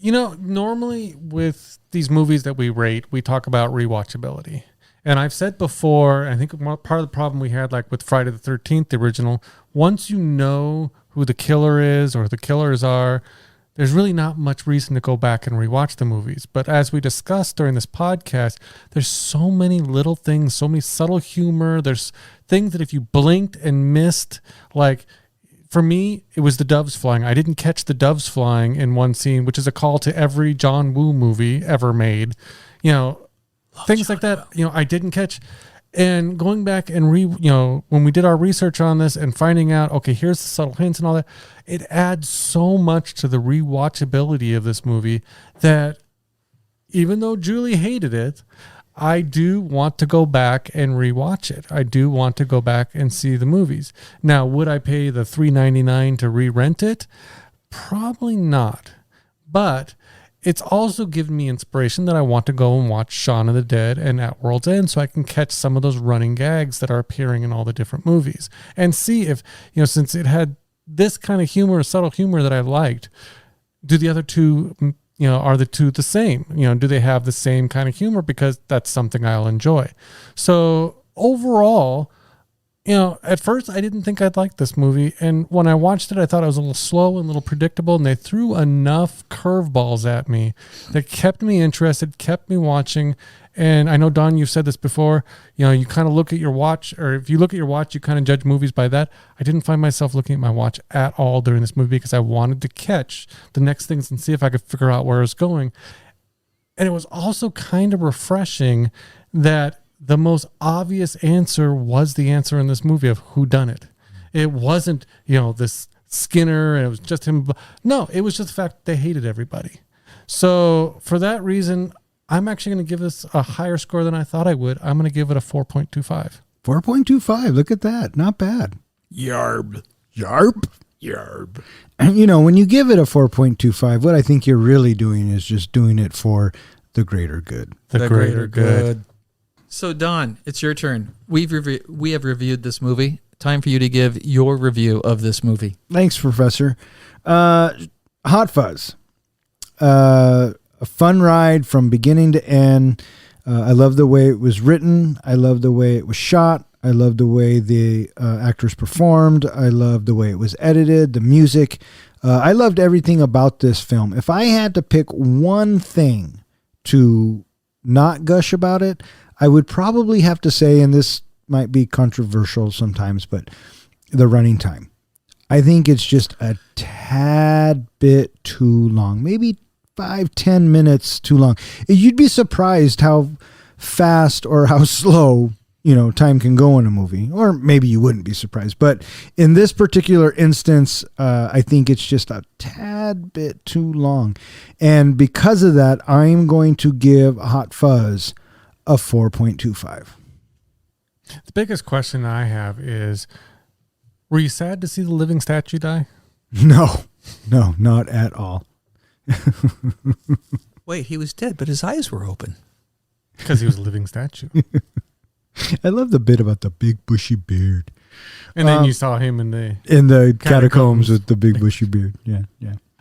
[SPEAKER 3] Normally with these movies that we rate, we talk about rewatchability. And I've said before, I think part of the problem we had, like with Friday the 13th, the original, once you know who the killer is or the killers are, there's really not much reason to go back and rewatch the movies. But as we discussed during this podcast, there's so many little things, so many subtle humor. There's things that if you blinked and missed, like for me, it was the doves flying. I didn't catch the doves flying in one scene, which is a call to every John Woo movie ever made. Things John like that, I didn't catch. And going back and when we did our research on this and finding out, okay, here's the subtle hints and all that, it adds so much to the rewatchability of this movie that even though Julie hated it, I do want to go back and rewatch it. I do want to go back and see the movies. Now, would I pay the $3.99 to re-rent it? Probably not. But it's also given me inspiration that I want to go and watch Shaun of the Dead and At World's End so I can catch some of those running gags that are appearing in all the different movies and see if, since it had this kind of humor, subtle humor that I liked, do the other two are the two the same? Do they have the same kind of humor? Because that's something I'll enjoy. So overall, at first I didn't think I'd like this movie. And when I watched it, I thought it was a little slow and a little predictable. And they threw enough curveballs at me that kept me interested, kept me watching. And I know, Don, you've said this before, you kind of look at your watch, or if you look at your watch, you kind of judge movies by that. I didn't find myself looking at my watch at all during this movie because I wanted to catch the next things and see if I could figure out where it was going. And it was also kind of refreshing that the most obvious answer was the answer in this movie of who done it. It wasn't, this Skinner and it was just him. No, it was just the fact they hated everybody. So for that reason, I'm actually going to give this a higher score than I thought I would. I'm going to give it a 4.25.
[SPEAKER 2] 4.25. Look at that. Not bad.
[SPEAKER 4] Yarb.
[SPEAKER 2] Yarp.
[SPEAKER 4] Yarb.
[SPEAKER 2] And when you give it a 4.25, what I think you're really doing is just doing it for the greater good.
[SPEAKER 3] The greater good.
[SPEAKER 4] So, Don, it's your turn. We have reviewed this movie. Time for you to give your review of this movie.
[SPEAKER 2] Thanks, Professor. Hot Fuzz. A fun ride from beginning to end. I love the way it was written. I love the way it was shot. I love the way the actors performed. I love the way it was edited, the music. I loved everything about this film. If I had to pick one thing to not gush about it, I would probably have to say, and this might be controversial sometimes, but the running time. I think it's just a tad bit too long. Maybe 5-10 minutes too long. You'd be surprised how fast or how slow time can go in a movie, or maybe you wouldn't be surprised. But in this particular instance, I think it's just a tad bit too long, and because of that, I'm going to give Hot Fuzz a 4.25.
[SPEAKER 3] The biggest question I have is, were you sad to see the living statue die?
[SPEAKER 2] No, not at all.
[SPEAKER 4] Wait, he was dead, but his eyes were open.
[SPEAKER 3] Because he was a living statue.
[SPEAKER 2] I love the bit about the big bushy beard.
[SPEAKER 3] And then you saw him in the
[SPEAKER 2] catacombs with the big bushy beard. Yeah.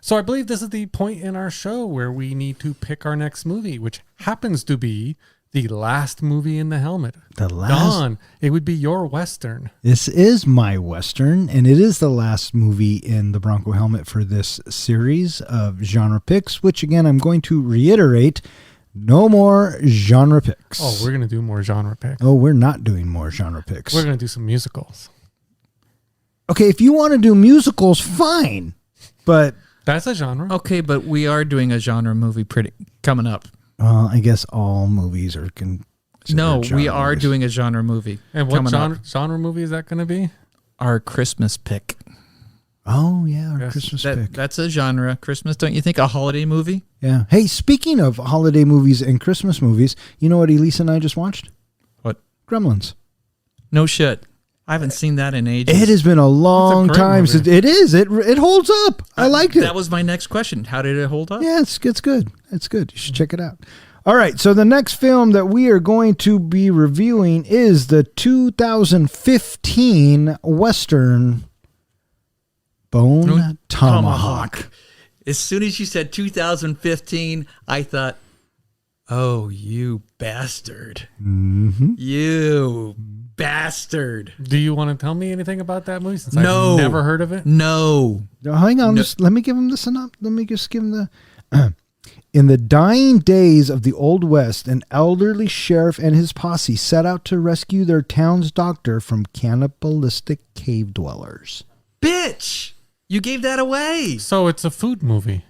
[SPEAKER 3] So I believe this is the point in our show where we need to pick our next movie, which happens to be the last movie in the helmet.
[SPEAKER 2] The last.
[SPEAKER 3] Don, it would be your Western.
[SPEAKER 2] This is my Western, and it is the last movie in the Bronco helmet for this series of genre picks, which again, I'm going to reiterate, no more genre picks.
[SPEAKER 3] Oh, we're going to do more genre picks.
[SPEAKER 2] Oh, we're not doing more genre picks.
[SPEAKER 3] We're going to do some musicals.
[SPEAKER 2] Okay, if you want to do musicals, fine. But
[SPEAKER 3] that's a genre.
[SPEAKER 4] Okay, but we are doing a genre movie coming up.
[SPEAKER 2] I guess all movies are
[SPEAKER 4] No, we are
[SPEAKER 2] movies.
[SPEAKER 4] doing a genre movie.
[SPEAKER 3] And what genre movie is that going to be?
[SPEAKER 4] Our Christmas pick.
[SPEAKER 2] Oh, yeah, our
[SPEAKER 3] Yes.
[SPEAKER 2] Christmas pick.
[SPEAKER 4] That's a genre. Christmas, don't you think? A holiday movie?
[SPEAKER 2] Yeah. Hey, speaking of holiday movies and Christmas movies, you know what Elise and I just watched?
[SPEAKER 4] What?
[SPEAKER 2] Gremlins.
[SPEAKER 4] No shit. I haven't seen that in ages.
[SPEAKER 2] It has been a long
[SPEAKER 3] great
[SPEAKER 2] time
[SPEAKER 3] movie.
[SPEAKER 2] since it is. It holds up. I liked it.
[SPEAKER 4] That was my next question. How did it hold up?
[SPEAKER 2] Yeah, it's good. It's good. You should check it out. All right, so the next film that we are going to be reviewing is the 2015 Western Bone Tomahawk.
[SPEAKER 4] As soon as you said 2015, I thought, oh, you bastard.
[SPEAKER 2] Mm-hmm.
[SPEAKER 4] You bastard.
[SPEAKER 3] Do you want to tell me anything about that movie since
[SPEAKER 4] No.
[SPEAKER 3] I've never heard of it?
[SPEAKER 4] No.
[SPEAKER 2] Hang on, just let me give him the synopsis. Let me just give him the... In the dying days of the Old West, an elderly sheriff and his posse set out to rescue their town's doctor from cannibalistic cave dwellers.
[SPEAKER 4] Bitch. You gave that away.
[SPEAKER 3] So it's a food movie.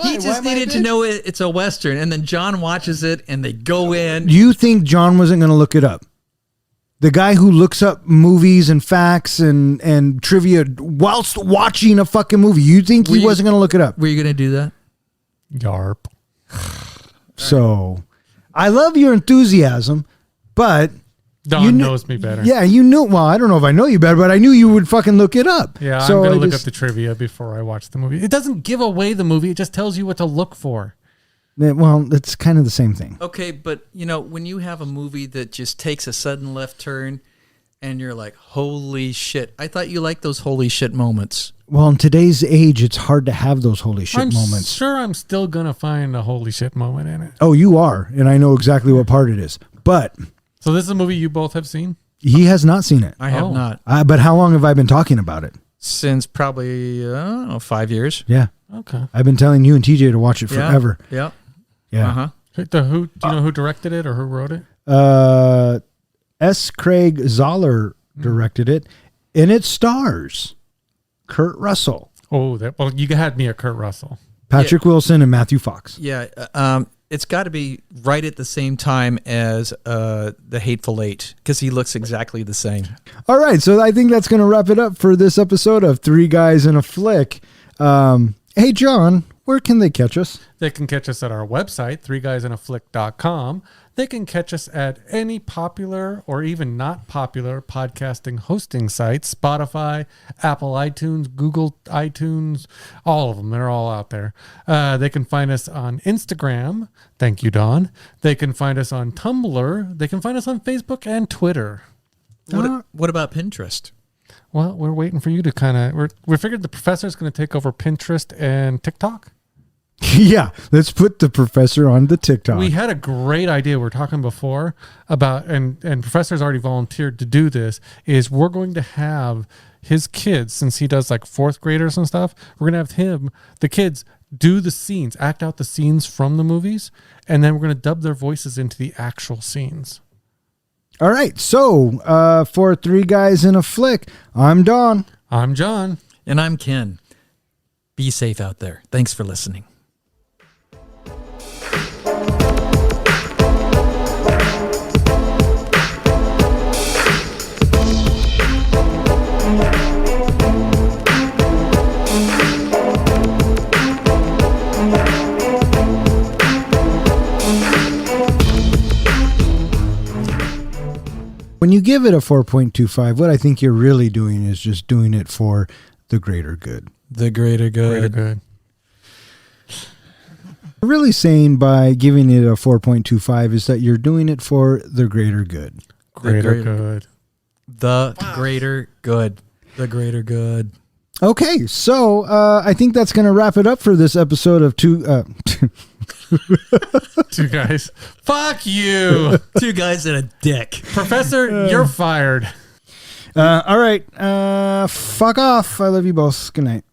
[SPEAKER 4] He just needed to know it's a Western, and then John watches it, and they go in.
[SPEAKER 2] You think John wasn't going to look it up? The guy who looks up movies and facts and trivia whilst watching a fucking movie. You think he wasn't going to look it up?
[SPEAKER 4] Were you going to do that?
[SPEAKER 3] Yarp.
[SPEAKER 2] So, I love your enthusiasm, but...
[SPEAKER 3] Don knows me better.
[SPEAKER 2] Yeah, you knew... Well, I don't know if I know you better, but I knew you would fucking look it up.
[SPEAKER 3] Yeah,
[SPEAKER 2] so
[SPEAKER 3] I'm going to look up the trivia before I watch the movie. It doesn't give away the movie. It just tells you what to look for.
[SPEAKER 2] Well, it's kind of the same thing.
[SPEAKER 4] Okay, but, when you have a movie that just takes a sudden left turn, and you're like, holy shit. I thought you liked those holy shit moments.
[SPEAKER 2] Well, in today's age, it's hard to have those holy shit
[SPEAKER 3] I'm
[SPEAKER 2] moments.
[SPEAKER 3] sure I'm still going to find a holy shit moment in it.
[SPEAKER 2] Oh, you are, and I know exactly what part it is. But
[SPEAKER 3] So this is a movie you both have seen?
[SPEAKER 2] he has not seen it.
[SPEAKER 4] I have
[SPEAKER 3] Oh.
[SPEAKER 4] not.
[SPEAKER 2] But how long have I been talking about it?
[SPEAKER 4] Since probably, I don't know, 5 years.
[SPEAKER 2] Yeah.
[SPEAKER 3] Okay.
[SPEAKER 2] I've been telling you and TJ to watch it forever.
[SPEAKER 4] Yeah.
[SPEAKER 2] Yeah.
[SPEAKER 4] Uh-huh.
[SPEAKER 3] Do you know who directed it or who wrote it?
[SPEAKER 2] S. Craig Zoller directed it, and it stars Kurt Russell,
[SPEAKER 3] Oh, well, you had me at Kurt Russell.
[SPEAKER 2] Patrick Wilson, and Matthew Fox.
[SPEAKER 4] Yeah. It's got to be right at the same time as The Hateful Eight, because he looks exactly the same.
[SPEAKER 2] All right, so I think that's going to wrap it up for this episode of Three Guys in a Flick. Hey, John, where can they catch us?
[SPEAKER 3] They can catch us at our website, threeguysinaflick.com. They can catch us at any popular or even not popular podcasting hosting sites, Spotify, Apple iTunes, Google iTunes, all of them. They're all out there. They can find us on Instagram. Thank you, Don. They can find us on Tumblr. They can find us on Facebook and Twitter.
[SPEAKER 4] What about Pinterest?
[SPEAKER 3] Well, we're waiting for you to kind of... We figured the professor's going to take over Pinterest and TikTok.
[SPEAKER 2] Yeah, let's put the professor on the TikTok.
[SPEAKER 3] We had a great idea. We were talking before about, and professor's already volunteered to do this, is we're going to have his kids, since he does like fourth graders and stuff, we're going to have the kids do the scenes, act out the scenes from the movies, and then we're going to dub their voices into the actual scenes.
[SPEAKER 2] All right, so for Three Guys in a Flick, I'm Don.
[SPEAKER 3] I'm John.
[SPEAKER 4] And I'm Ken. Be safe out there. Thanks for listening.
[SPEAKER 2] When you give it a 4.25, what I think you're really doing is just doing it for the greater good.
[SPEAKER 4] The greater good.
[SPEAKER 3] Good.
[SPEAKER 2] Really saying by giving it a 4.25 is that you're doing it for the greater good.
[SPEAKER 3] Greater good.
[SPEAKER 4] The greater good. The greater good.
[SPEAKER 2] Okay, so I think that's going to wrap it up for this episode of Two
[SPEAKER 3] Guys. Fuck you.
[SPEAKER 4] Two guys and a dick.
[SPEAKER 3] Professor, you're fired.
[SPEAKER 2] all right, fuck off. I love you both. Good night.